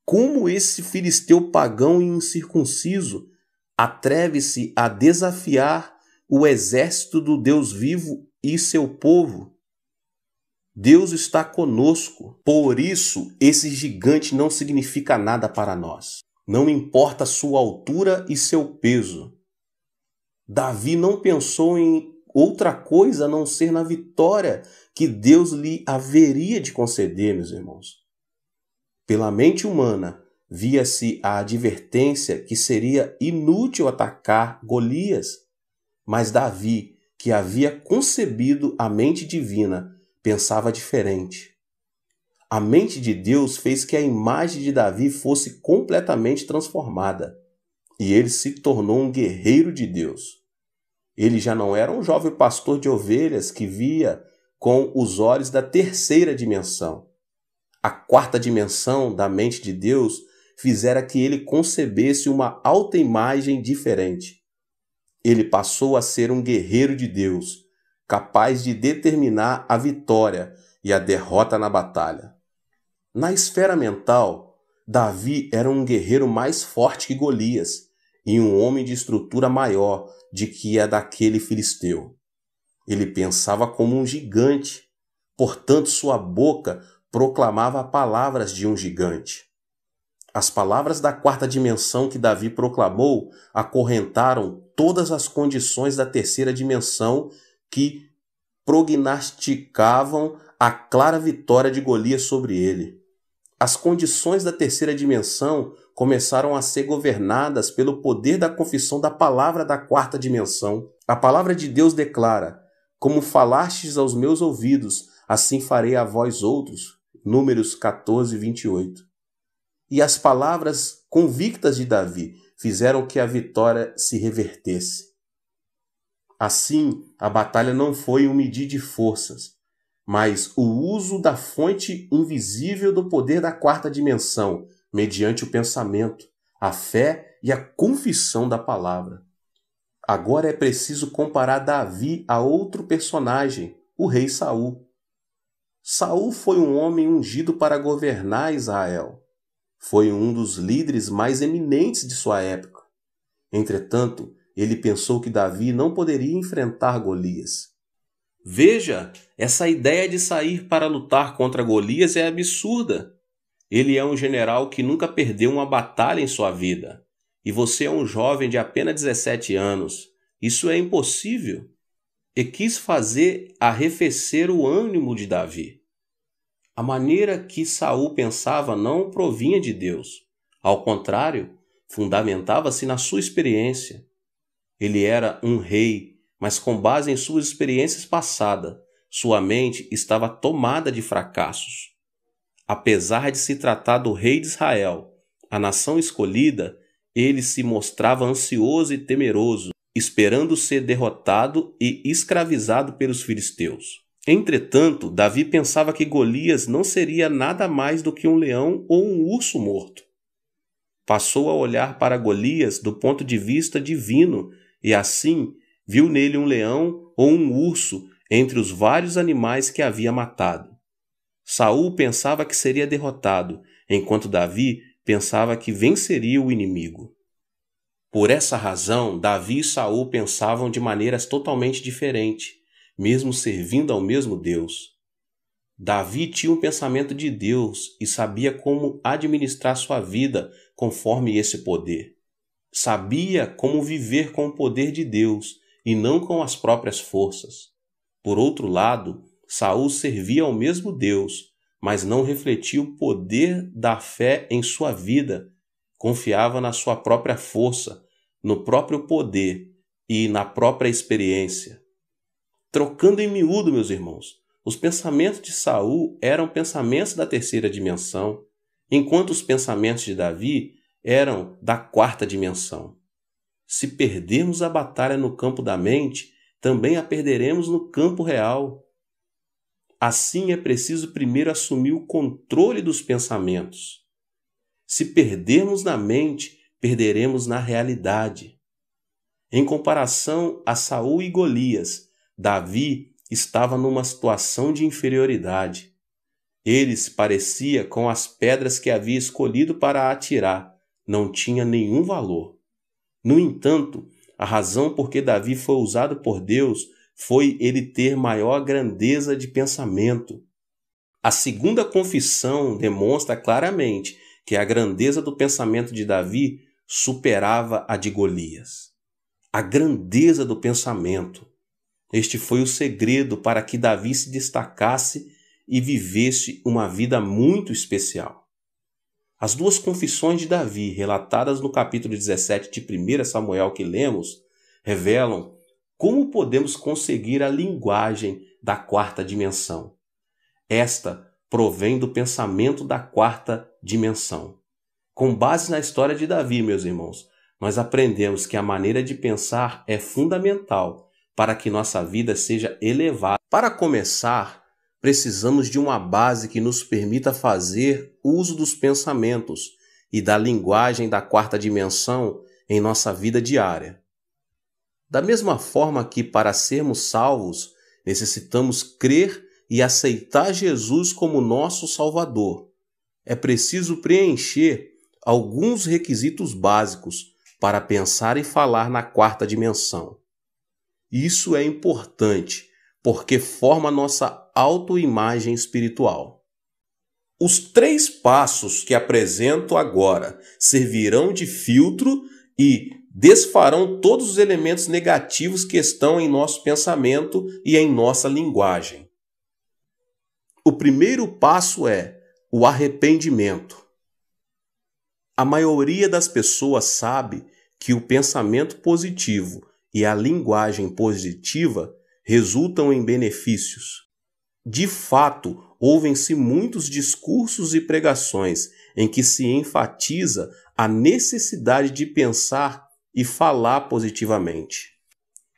Como esse filisteu pagão e incircunciso atreve-se a desafiar o exército do Deus vivo e seu povo? Deus está conosco. Por isso, esse gigante não significa nada para nós. Não importa sua altura e seu peso. Davi não pensou em outra coisa a não ser na vitória que Deus lhe haveria de conceder, meus irmãos. Pela mente humana, via-se a advertência que seria inútil atacar Golias, mas Davi, que havia concebido a mente divina, pensava diferente. A mente de Deus fez que a imagem de Davi fosse completamente transformada, e ele se tornou um guerreiro de Deus. Ele já não era um jovem pastor de ovelhas que via com os olhos da terceira dimensão. A quarta dimensão da mente de Deus fizera que ele concebesse uma alta imagem diferente. Ele passou a ser um guerreiro de Deus, capaz de determinar a vitória e a derrota na batalha. Na esfera mental, Davi era um guerreiro mais forte que Golias e um homem de estrutura maior de que a daquele filisteu. Ele pensava como um gigante, portanto sua boca proclamava palavras de um gigante. As palavras da quarta dimensão que Davi proclamou acorrentaram todas as condições da terceira dimensão que prognosticavam a clara vitória de Golias sobre ele. As condições da terceira dimensão começaram a ser governadas pelo poder da confissão da palavra da quarta dimensão. A palavra de Deus declara: como falastes aos meus ouvidos, assim farei a vós outros. Números 14, 28. E as palavras convictas de Davi fizeram que a vitória se revertesse. Assim, a batalha não foi um medir de forças, mas o uso da fonte invisível do poder da quarta dimensão, mediante o pensamento, a fé e a confissão da palavra. Agora é preciso comparar Davi a outro personagem, o rei Saul. Saul foi um homem ungido para governar Israel. Foi um dos líderes mais eminentes de sua época. Entretanto, ele pensou que Davi não poderia enfrentar Golias. Veja, essa ideia de sair para lutar contra Golias é absurda. Ele é um general que nunca perdeu uma batalha em sua vida. E você é um jovem de apenas 17 anos. Isso é impossível. E quis fazer arrefecer o ânimo de Davi. A maneira que Saul pensava não provinha de Deus. Ao contrário, fundamentava-se na sua experiência. Ele era um rei, mas com base em suas experiências passadas, sua mente estava tomada de fracassos. Apesar de se tratar do rei de Israel, a nação escolhida, ele se mostrava ansioso e temeroso, esperando ser derrotado e escravizado pelos filisteus. Entretanto, Davi pensava que Golias não seria nada mais do que um leão ou um urso morto. Passou a olhar para Golias do ponto de vista divino e assim viu nele um leão ou um urso entre os vários animais que havia matado. Saul pensava que seria derrotado, enquanto Davi pensava que venceria o inimigo. Por essa razão, Davi e Saul pensavam de maneiras totalmente diferentes, mesmo servindo ao mesmo Deus. Davi tinha um pensamento de Deus e sabia como administrar sua vida conforme esse poder. Sabia como viver com o poder de Deus e não com as próprias forças. Por outro lado, Saul servia ao mesmo Deus, mas não refletia o poder da fé em sua vida. Confiava na sua própria força, no próprio poder e na própria experiência. Trocando em miúdo, meus irmãos, os pensamentos de Saul eram pensamentos da terceira dimensão, enquanto os pensamentos de Davi eram da quarta dimensão. Se perdermos a batalha no campo da mente, também a perderemos no campo real. Assim é preciso primeiro assumir o controle dos pensamentos. Se perdermos na mente, perderemos na realidade. Em comparação a Saul e Golias, Davi estava numa situação de inferioridade. Ele se parecia com as pedras que havia escolhido para atirar, não tinha nenhum valor. No entanto, a razão por que Davi foi usado por Deus foi ele ter maior grandeza de pensamento. A segunda confissão demonstra claramente que a grandeza do pensamento de Davi superava a de Golias. A grandeza do pensamento. Este foi o segredo para que Davi se destacasse e vivesse uma vida muito especial. As duas confissões de Davi, relatadas no capítulo 17 de 1 Samuel que lemos, revelam como podemos conseguir a linguagem da quarta dimensão. Esta provém do pensamento da quarta dimensão. Com base na história de Davi, meus irmãos, nós aprendemos que a maneira de pensar é fundamental para que nossa vida seja elevada. Para começar, precisamos de uma base que nos permita fazer uso dos pensamentos e da linguagem da quarta dimensão em nossa vida diária. Da mesma forma que, para sermos salvos, necessitamos crer e aceitar Jesus como nosso Salvador, é preciso preencher alguns requisitos básicos para pensar e falar na quarta dimensão. Isso é importante, porque forma nossa autoimagem espiritual. Os 3 passos que apresento agora servirão de filtro e desfarão todos os elementos negativos que estão em nosso pensamento e em nossa linguagem. O primeiro passo é o arrependimento. A maioria das pessoas sabe que o pensamento positivo e a linguagem positiva resultam em benefícios. De fato, ouvem-se muitos discursos e pregações em que se enfatiza a necessidade de pensar e falar positivamente.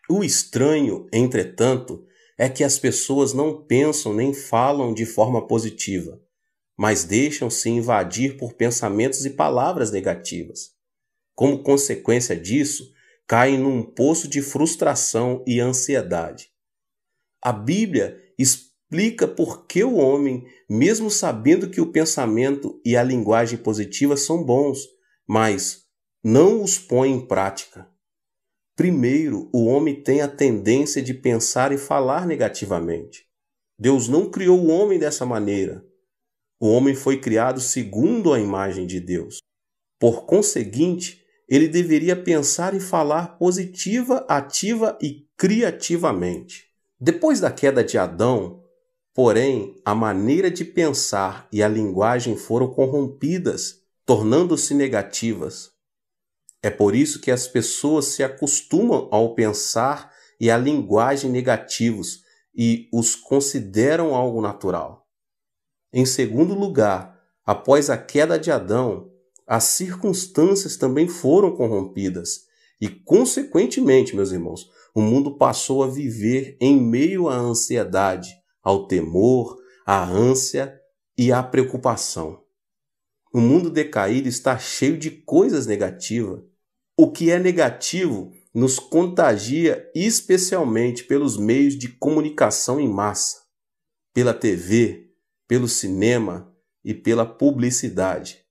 O estranho, entretanto, é que as pessoas não pensam nem falam de forma positiva, mas deixam-se invadir por pensamentos e palavras negativas. Como consequência disso, caem num poço de frustração e ansiedade. A Bíblia explica por que o homem, mesmo sabendo que o pensamento e a linguagem positiva são bons, mas não os põe em prática. Primeiro, o homem tem a tendência de pensar e falar negativamente. Deus não criou o homem dessa maneira. O homem foi criado segundo a imagem de Deus. Por conseguinte, ele deveria pensar e falar positiva, ativa e criativamente. Depois da queda de Adão, porém, a maneira de pensar e a linguagem foram corrompidas, tornando-se negativas. É por isso que as pessoas se acostumam ao pensar e à linguagem negativos e os consideram algo natural. Em segundo lugar, após a queda de Adão, as circunstâncias também foram corrompidas e, consequentemente, meus irmãos, o mundo passou a viver em meio à ansiedade, ao temor, à ânsia e à preocupação. O mundo decaído está cheio de coisas negativas. O que é negativo nos contagia especialmente pelos meios de comunicação em massa, pela TV, pelo cinema e pela publicidade.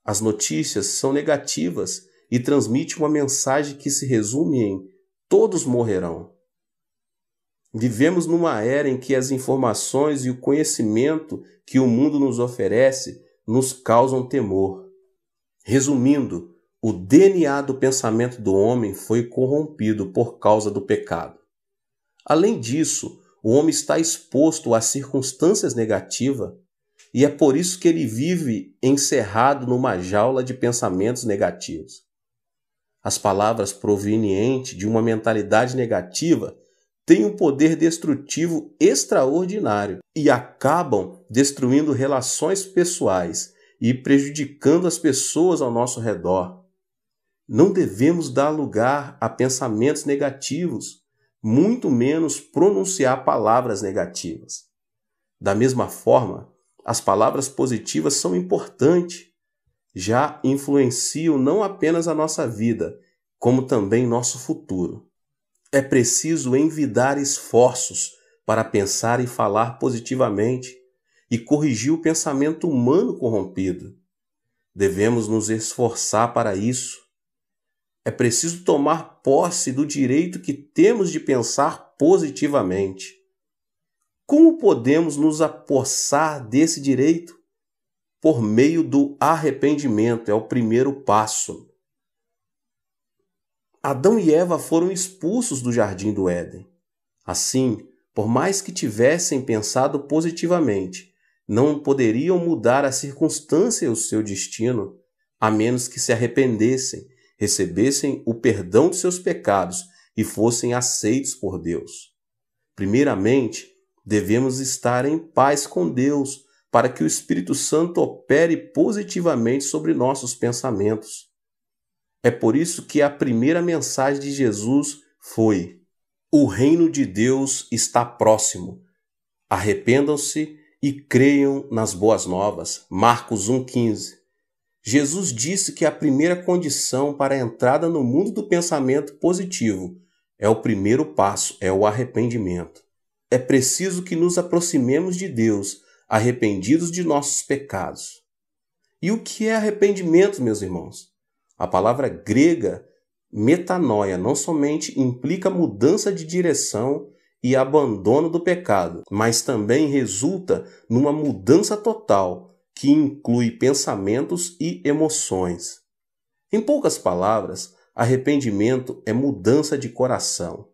As notícias são negativas e transmitem uma mensagem que se resume em todos morrerão. Vivemos numa era em que as informações e o conhecimento que o mundo nos oferece nos causam temor. Resumindo, o DNA do pensamento do homem foi corrompido por causa do pecado. Além disso, o homem está exposto a circunstâncias negativas e é por isso que ele vive encerrado numa jaula de pensamentos negativos. As palavras provenientes de uma mentalidade negativa têm um poder destrutivo extraordinário e acabam destruindo relações pessoais e prejudicando as pessoas ao nosso redor. Não devemos dar lugar a pensamentos negativos, muito menos pronunciar palavras negativas. Da mesma forma, as palavras positivas são importantes, já influenciam não apenas a nossa vida, como também nosso futuro. É preciso envidar esforços para pensar e falar positivamente e corrigir o pensamento humano corrompido. Devemos nos esforçar para isso. É preciso tomar posse do direito que temos de pensar positivamente. Como podemos nos apossar desse direito? Por meio do arrependimento, é o primeiro passo. Adão e Eva foram expulsos do jardim do Éden. Assim, por mais que tivessem pensado positivamente, não poderiam mudar a circunstância e o seu destino, a menos que se arrependessem, recebessem o perdão de seus pecados e fossem aceitos por Deus. Primeiramente, devemos estar em paz com Deus para que o Espírito Santo opere positivamente sobre nossos pensamentos. É por isso que a primeira mensagem de Jesus foi: o reino de Deus está próximo. Arrependam-se e creiam nas boas novas. Marcos 1,15. Jesus disse que a primeira condição para a entrada no mundo do pensamento positivo é o primeiro passo, é o arrependimento. É preciso que nos aproximemos de Deus, arrependidos de nossos pecados. E o que é arrependimento, meus irmãos? A palavra grega metanoia não somente implica mudança de direção e abandono do pecado, mas também resulta numa mudança total, que inclui pensamentos e emoções. Em poucas palavras, arrependimento é mudança de coração.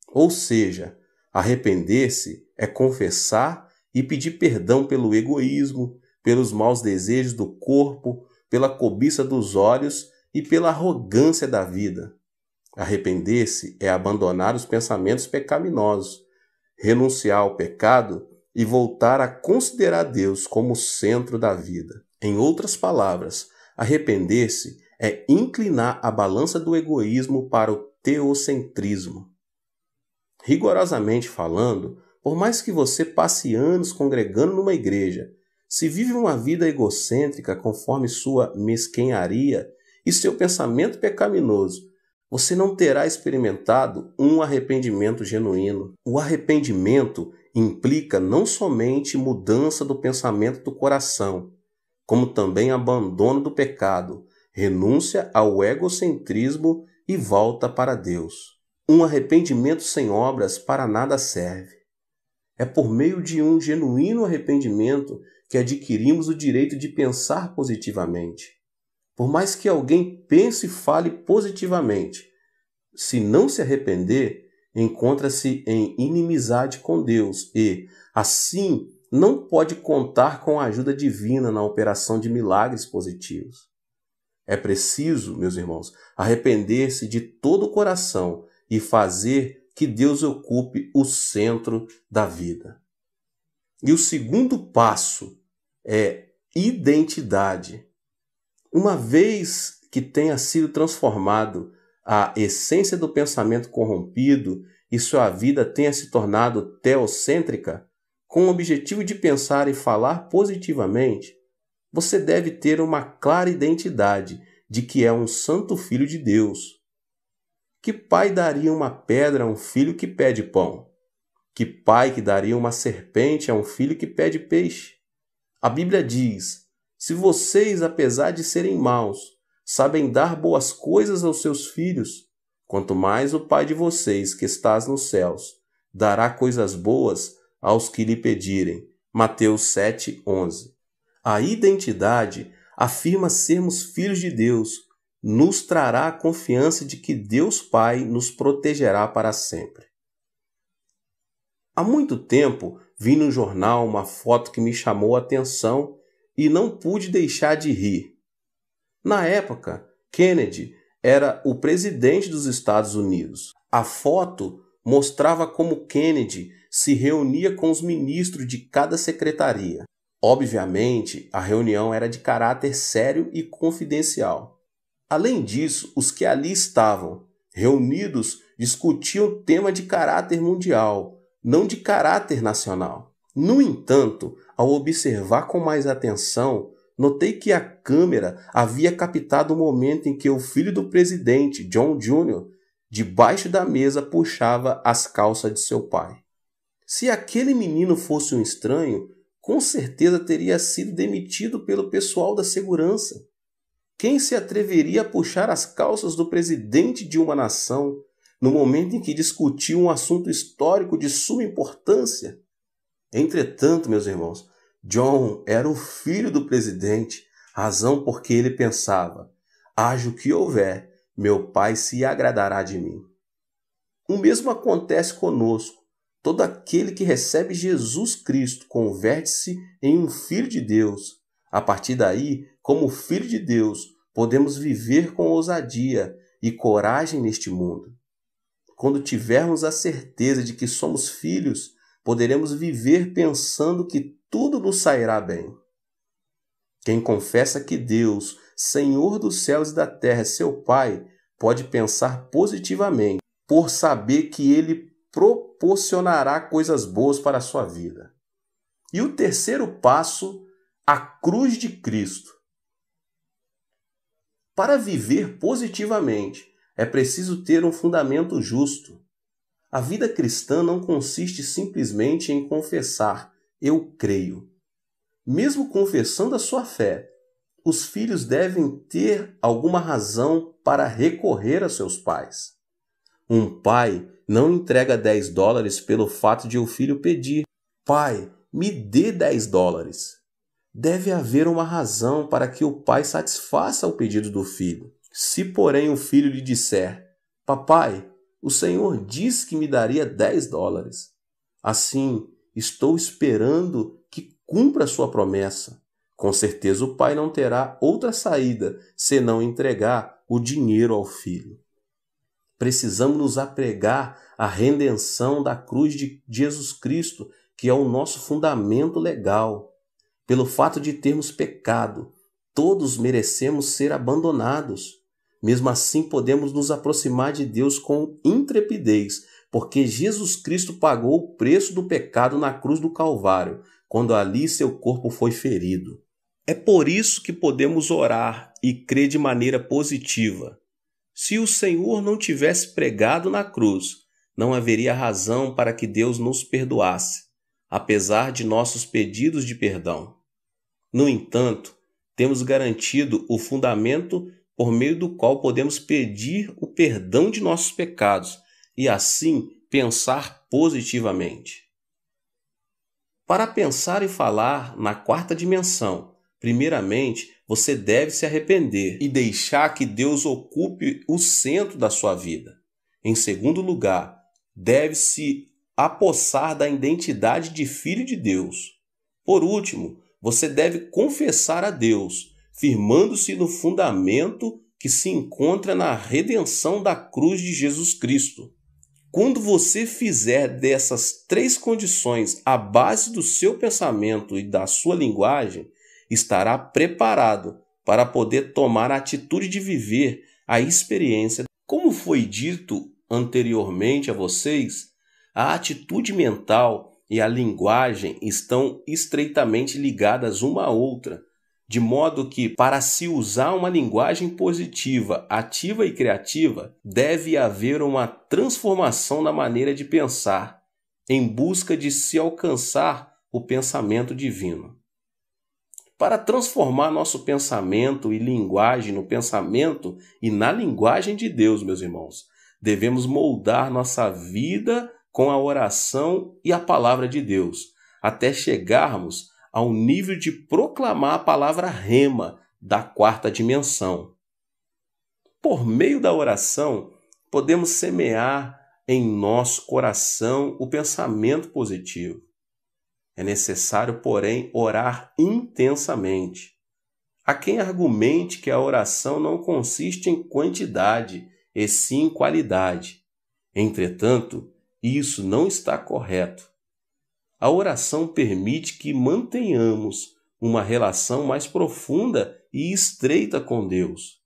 Ou seja, arrepender-se é confessar e pedir perdão pelo egoísmo, pelos maus desejos do corpo, pela cobiça dos olhos e pela arrogância da vida. Arrepender-se é abandonar os pensamentos pecaminosos, renunciar ao pecado e voltar a considerar Deus como o centro da vida. Em outras palavras, arrepender-se é inclinar a balança do egoísmo para o teocentrismo. Rigorosamente falando, por mais que você passe anos congregando numa igreja, se vive uma vida egocêntrica conforme sua mesquenharia e seu pensamento pecaminoso, você não terá experimentado um arrependimento genuíno. O arrependimento implica não somente mudança do pensamento do coração, como também abandono do pecado, renúncia ao egocentrismo e volta para Deus. Um arrependimento sem obras para nada serve. É por meio de um genuíno arrependimento que adquirimos o direito de pensar positivamente. Por mais que alguém pense e fale positivamente, se não se arrepender, encontra-se em inimizade com Deus e, assim, não pode contar com a ajuda divina na operação de milagres positivos. É preciso, meus irmãos, arrepender-se de todo o coração e fazer que Deus ocupe o centro da vida. E o segundo passo é identidade. Uma vez que tenha sido transformado a essência do pensamento corrompido e sua vida tenha se tornado teocêntrica, com o objetivo de pensar e falar positivamente, você deve ter uma clara identidade de que é um santo filho de Deus. Que pai daria uma pedra a um filho que pede pão? Que pai que daria uma serpente a um filho que pede peixe? A Bíblia diz: se vocês, apesar de serem maus, sabem dar boas coisas aos seus filhos, quanto mais o Pai de vocês, que estás nos céus, dará coisas boas aos que lhe pedirem. Mateus 7:11. A identidade afirma sermos filhos de Deus, nos trará a confiança de que Deus Pai nos protegerá para sempre. Há muito tempo vi no jornal uma foto que me chamou a atenção e não pude deixar de rir. Na época, Kennedy era o presidente dos Estados Unidos. A foto mostrava como Kennedy se reunia com os ministros de cada secretaria. Obviamente, a reunião era de caráter sério e confidencial. Além disso, os que ali estavam reunidos discutiam tema de caráter mundial, não de caráter nacional. No entanto, ao observar com mais atenção, notei que a câmera havia captado o momento em que o filho do presidente, John Jr., debaixo da mesa puxava as calças de seu pai. Se aquele menino fosse um estranho, com certeza teria sido demitido pelo pessoal da segurança. Quem se atreveria a puxar as calças do presidente de uma nação no momento em que discutia um assunto histórico de suma importância? Entretanto, meus irmãos, John era o filho do presidente, razão porque ele pensava: haja o que houver, meu pai se agradará de mim. O mesmo acontece conosco. Todo aquele que recebe Jesus Cristo converte-se em um filho de Deus. A partir daí, como filho de Deus, podemos viver com ousadia e coragem neste mundo. Quando tivermos a certeza de que somos filhos, poderemos viver pensando que tudo nos sairá bem. Quem confessa que Deus, Senhor dos céus e da terra, é seu Pai, pode pensar positivamente, por saber que Ele proporcionará coisas boas para a sua vida. E o terceiro passo, a cruz de Cristo. Para viver positivamente, é preciso ter um fundamento justo. A vida cristã não consiste simplesmente em confessar, eu creio. Mesmo confessando a sua fé, os filhos devem ter alguma razão para recorrer a seus pais. Um pai não entrega $10 pelo fato de o filho pedir: pai, me dê $10. Deve haver uma razão para que o pai satisfaça o pedido do filho. Se, porém, o filho lhe disser: papai, o Senhor disse que me daria $10. Assim, estou esperando que cumpra a sua promessa. Com certeza o pai não terá outra saída senão entregar o dinheiro ao filho. Precisamos nos apegar à redenção da cruz de Jesus Cristo, que é o nosso fundamento legal. Pelo fato de termos pecado, todos merecemos ser abandonados. Mesmo assim, podemos nos aproximar de Deus com intrepidez, porque Jesus Cristo pagou o preço do pecado na cruz do Calvário, quando ali seu corpo foi ferido. É por isso que podemos orar e crer de maneira positiva. Se o Senhor não tivesse pregado na cruz, não haveria razão para que Deus nos perdoasse, apesar de nossos pedidos de perdão. No entanto, temos garantido o fundamento por meio do qual podemos pedir o perdão de nossos pecados e assim pensar positivamente. Para pensar e falar na quarta dimensão, primeiramente você deve se arrepender e deixar que Deus ocupe o centro da sua vida. Em segundo lugar, deve se apossar da identidade de filho de Deus. Por último, você deve confessar a Deus, firmando-se no fundamento que se encontra na redenção da cruz de Jesus Cristo. Quando você fizer dessas três condições a base do seu pensamento e da sua linguagem, estará preparado para poder tomar a atitude de viver a experiência. Como foi dito anteriormente a vocês, a atitude mental e a linguagem estão estreitamente ligadas uma à outra, de modo que, para se usar uma linguagem positiva, ativa e criativa, deve haver uma transformação na maneira de pensar, em busca de se alcançar o pensamento divino. Para transformar nosso pensamento e linguagem no pensamento e na linguagem de Deus, meus irmãos, devemos moldar nossa vida com a oração e a palavra de Deus, até chegarmos ao nível de proclamar a palavra rema da quarta dimensão. Por meio da oração, podemos semear em nosso coração o pensamento positivo. É necessário, porém, orar intensamente. Há quem argumente que a oração não consiste em quantidade, e sim em qualidade. Entretanto, isso não está correto. A oração permite que mantenhamos uma relação mais profunda e estreita com Deus.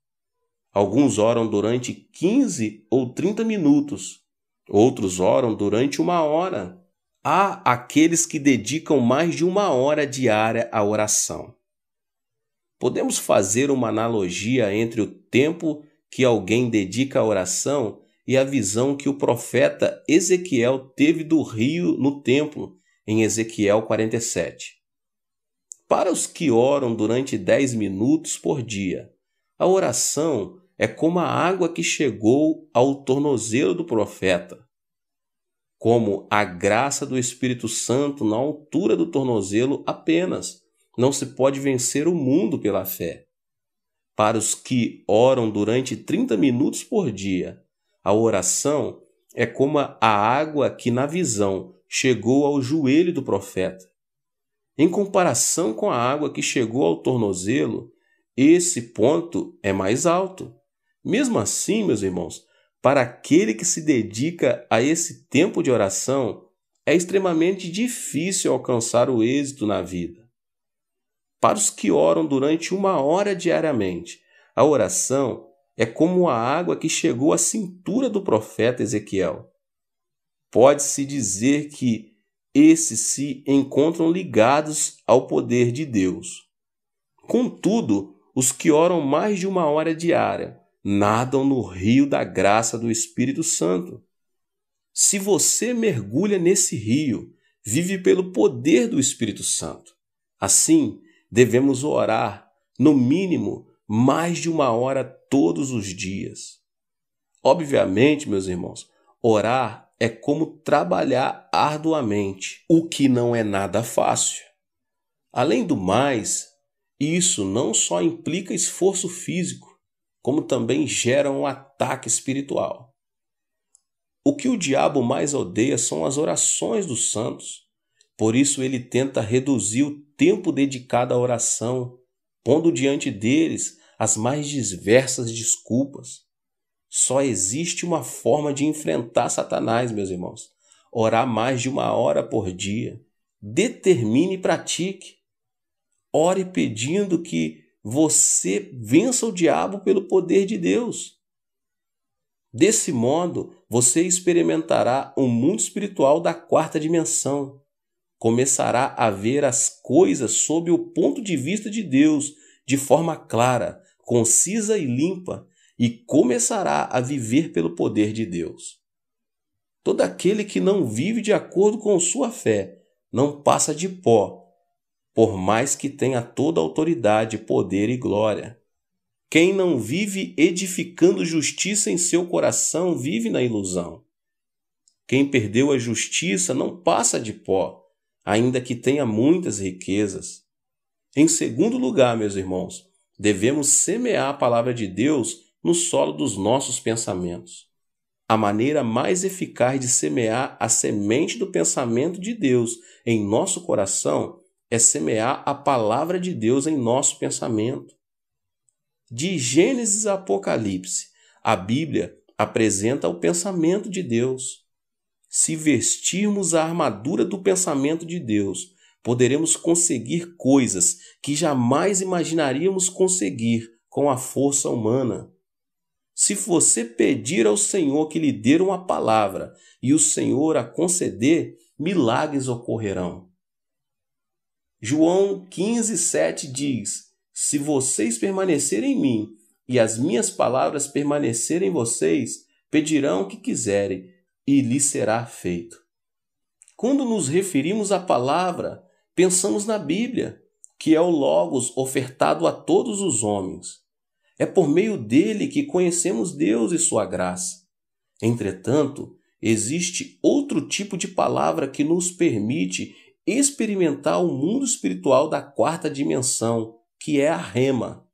Alguns oram durante 15 ou 30 minutos, outros oram durante 1 hora. Há aqueles que dedicam mais de 1 hora diária à oração. Podemos fazer uma analogia entre o tempo que alguém dedica à oração e a visão que o profeta Ezequiel teve do rio no templo, em Ezequiel 47. Para os que oram durante 10 minutos por dia, a oração é como a água que chegou ao tornozelo do profeta. Como a graça do Espírito Santo na altura do tornozelo apenas, não se pode vencer o mundo pela fé. Para os que oram durante 30 minutos por dia, a oração é como a água que na visão chegou ao joelho do profeta. Em comparação com a água que chegou ao tornozelo, esse ponto é mais alto. Mesmo assim, meus irmãos, para aquele que se dedica a esse tempo de oração, é extremamente difícil alcançar o êxito na vida. Para os que oram durante 1 hora diariamente, a oração é como a água que chegou à cintura do profeta Ezequiel. Pode-se dizer que esses se encontram ligados ao poder de Deus. Contudo, os que oram mais de 1 hora diária nadam no rio da graça do Espírito Santo. Se você mergulha nesse rio, vive pelo poder do Espírito Santo. Assim, devemos orar, no mínimo, mais de 1 hora todos os dias. Obviamente, meus irmãos, orar é como trabalhar arduamente, o que não é nada fácil. Além do mais, isso não só implica esforço físico, como também gera um ataque espiritual. O que o diabo mais odeia são as orações dos santos. Por isso ele tenta reduzir o tempo dedicado à oração, pondo diante deles as mais diversas desculpas. Só existe uma forma de enfrentar Satanás, meus irmãos. Orar mais de 1 hora por dia. Determine e pratique. Ore pedindo que você vença o diabo pelo poder de Deus. Desse modo, você experimentará um mundo espiritual da quarta dimensão. Começará a ver as coisas sob o ponto de vista de Deus, de forma clara, concisa e limpa, e começará a viver pelo poder de Deus. Todo aquele que não vive de acordo com sua fé não passa de pó, por mais que tenha toda a autoridade, poder e glória. Quem não vive edificando justiça em seu coração vive na ilusão. Quem perdeu a justiça não passa de pó, ainda que tenha muitas riquezas. Em segundo lugar, meus irmãos, devemos semear a palavra de Deus no solo dos nossos pensamentos. A maneira mais eficaz de semear a semente do pensamento de Deus em nosso coração é semear a palavra de Deus em nosso pensamento. De Gênesis a Apocalipse, a Bíblia apresenta o pensamento de Deus. Se vestirmos a armadura do pensamento de Deus, poderemos conseguir coisas que jamais imaginaríamos conseguir com a força humana. Se você pedir ao Senhor que lhe dê uma palavra e o Senhor a conceder, milagres ocorrerão. João 15:7 diz: Se vocês permanecerem em mim e as minhas palavras permanecerem em vocês, pedirão o que quiserem e lhes será feito. Quando nos referimos à palavra, pensamos na Bíblia, que é o Logos ofertado a todos os homens. É por meio dele que conhecemos Deus e sua graça. Entretanto, existe outro tipo de palavra que nos permite experimentar o mundo espiritual da quarta dimensão, que é a Rema.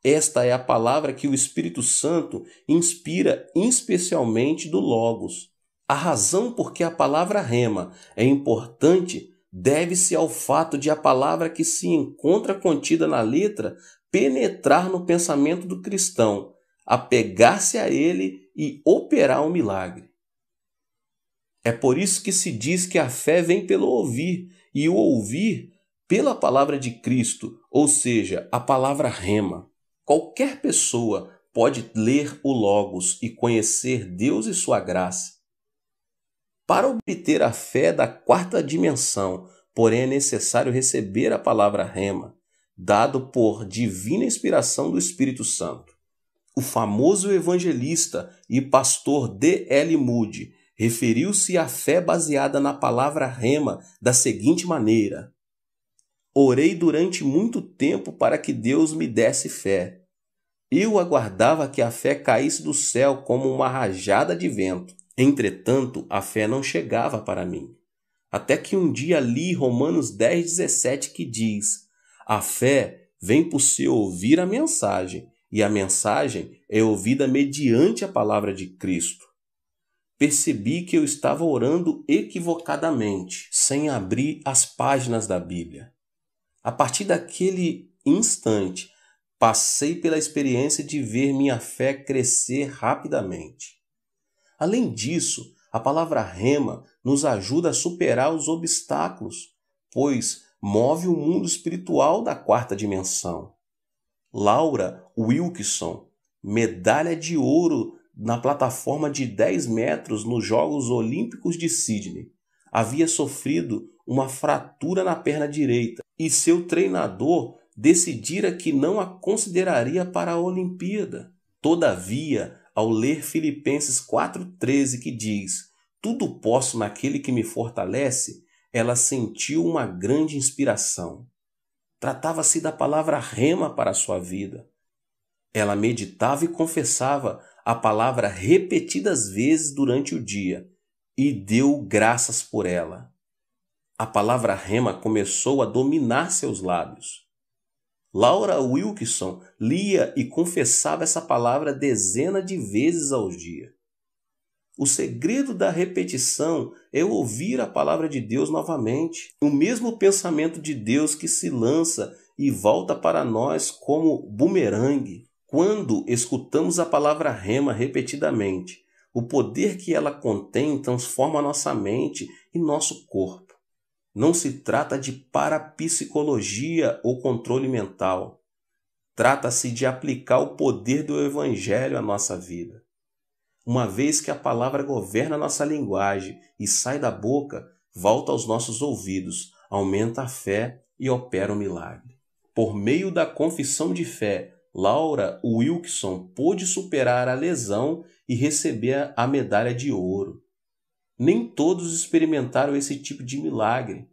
Esta é a palavra que o Espírito Santo inspira especialmente do Logos. A razão por que a palavra Rema é importante deve-se ao fato de a palavra que se encontra contida na letra penetrar no pensamento do cristão, apegar-se a ele e operar um milagre. É por isso que se diz que a fé vem pelo ouvir, e o ouvir pela palavra de Cristo, ou seja, a palavra Rema. Qualquer pessoa pode ler o Logos e conhecer Deus e sua graça. Para obter a fé da quarta dimensão, porém é necessário receber a palavra Rema, dado por divina inspiração do Espírito Santo. O famoso evangelista e pastor D.L. Moody referiu-se à fé baseada na palavra Rema da seguinte maneira: Orei durante muito tempo para que Deus me desse fé. Eu aguardava que a fé caísse do céu como uma rajada de vento. Entretanto, a fé não chegava para mim. Até que um dia li Romanos 10:17 que diz: A fé vem por se ouvir a mensagem, e a mensagem é ouvida mediante a palavra de Cristo. Percebi que eu estava orando equivocadamente, sem abrir as páginas da Bíblia. A partir daquele instante, passei pela experiência de ver minha fé crescer rapidamente. Além disso, a palavra Rema nos ajuda a superar os obstáculos, pois move o mundo espiritual da quarta dimensão. Laura Wilkinson, medalha de ouro na plataforma de 10 metros nos Jogos Olímpicos de Sydney, havia sofrido uma fratura na perna direita e seu treinador decidira que não a consideraria para a Olimpíada. Todavia, ao ler Filipenses 4:13, que diz: Tudo posso naquele que me fortalece, ela sentiu uma grande inspiração. Tratava-se da palavra Rema para a sua vida. Ela meditava e confessava a palavra repetidas vezes durante o dia e deu graças por ela. A palavra Rema começou a dominar seus lábios. Laura Wilkinson lia e confessava essa palavra dezenas de vezes ao dia. O segredo da repetição é ouvir a palavra de Deus novamente. O mesmo pensamento de Deus que se lança e volta para nós como bumerangue. Quando escutamos a palavra Rema repetidamente, o poder que ela contém transforma nossa mente e nosso corpo. Não se trata de parapsicologia ou controle mental. Trata-se de aplicar o poder do Evangelho à nossa vida. Uma vez que a palavra governa nossa linguagem e sai da boca, volta aos nossos ouvidos, aumenta a fé e opera o milagre. Por meio da confissão de fé, Laura Wilkinson pôde superar a lesão e receber a medalha de ouro. Nem todos experimentaram esse tipo de milagre.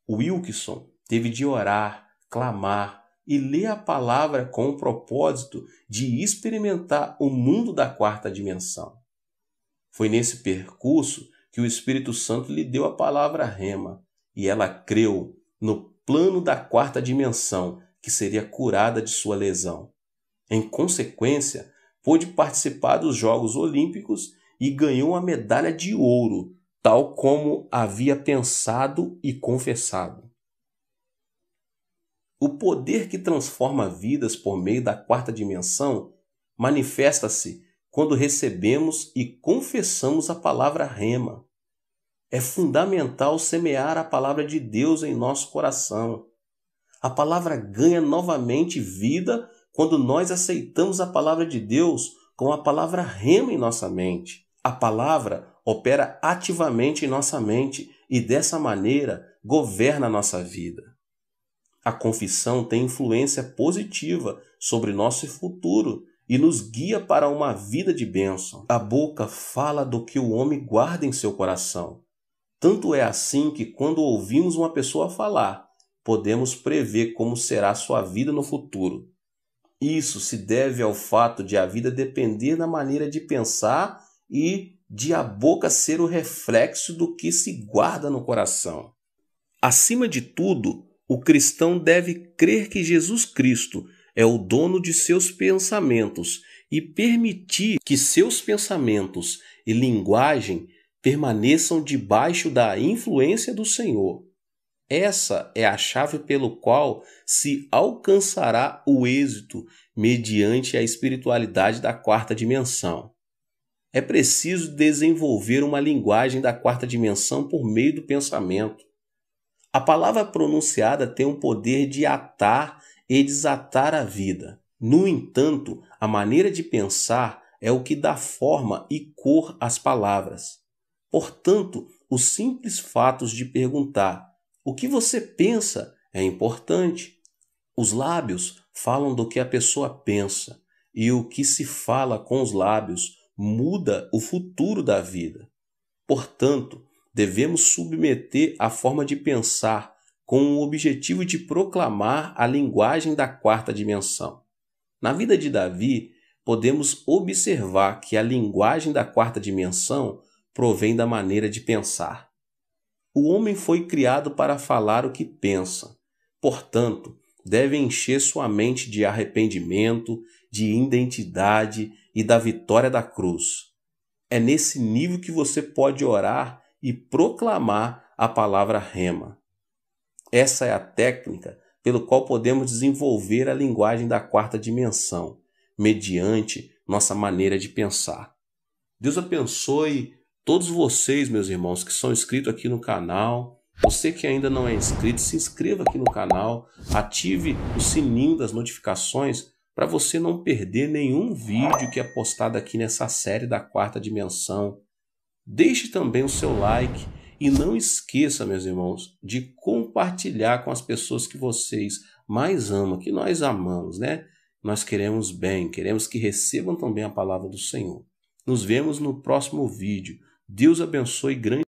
Wilkinson teve de orar, clamar, e ler a palavra com o propósito de experimentar o mundo da quarta dimensão. Foi nesse percurso que o Espírito Santo lhe deu a palavra rema, e ela creu no plano da quarta dimensão, que seria curada de sua lesão. Em consequência, pôde participar dos Jogos Olímpicos e ganhou a medalha de ouro, tal como havia pensado e confessado. O poder que transforma vidas por meio da quarta dimensão manifesta-se quando recebemos e confessamos a palavra rema. É fundamental semear a palavra de Deus em nosso coração. A palavra ganha novamente vida quando nós aceitamos a palavra de Deus com a palavra rema em nossa mente. A palavra opera ativamente em nossa mente e dessa maneira governa a nossa vida. A confissão tem influência positiva sobre nosso futuro e nos guia para uma vida de bênção. A boca fala do que o homem guarda em seu coração. Tanto é assim que quando ouvimos uma pessoa falar, podemos prever como será sua vida no futuro. Isso se deve ao fato de a vida depender da maneira de pensar e de a boca ser o reflexo do que se guarda no coração. Acima de tudo, o cristão deve crer que Jesus Cristo é o dono de seus pensamentos e permitir que seus pensamentos e linguagem permaneçam debaixo da influência do Senhor. Essa é a chave pelo qual se alcançará o êxito mediante a espiritualidade da quarta dimensão. É preciso desenvolver uma linguagem da quarta dimensão por meio do pensamento. A palavra pronunciada tem o poder de atar e desatar a vida. No entanto, a maneira de pensar é o que dá forma e cor às palavras. Portanto, os simples fatos de perguntar o que você pensa é importante. Os lábios falam do que a pessoa pensa, e o que se fala com os lábios muda o futuro da vida. Portanto, devemos submeter a forma de pensar com o objetivo de proclamar a linguagem da quarta dimensão. Na vida de Davi, podemos observar que a linguagem da quarta dimensão provém da maneira de pensar. O homem foi criado para falar o que pensa. Portanto, deve encher sua mente de arrependimento, de identidade e da vitória da cruz. É nesse nível que você pode orar e proclamar a palavra rema. Essa é a técnica pelo qual podemos desenvolver a linguagem da quarta dimensão, mediante nossa maneira de pensar. Deus abençoe todos vocês, meus irmãos, que são inscritos aqui no canal. Você que ainda não é inscrito, se inscreva aqui no canal, ative o sininho das notificações para você não perder nenhum vídeo que é postado aqui nessa série da quarta dimensão. Deixe também o seu like e não esqueça, meus irmãos, de compartilhar com as pessoas que vocês mais amam, que nós amamos, né? Nós queremos bem, queremos que recebam também a palavra do Senhor. Nos vemos no próximo vídeo. Deus abençoe grande.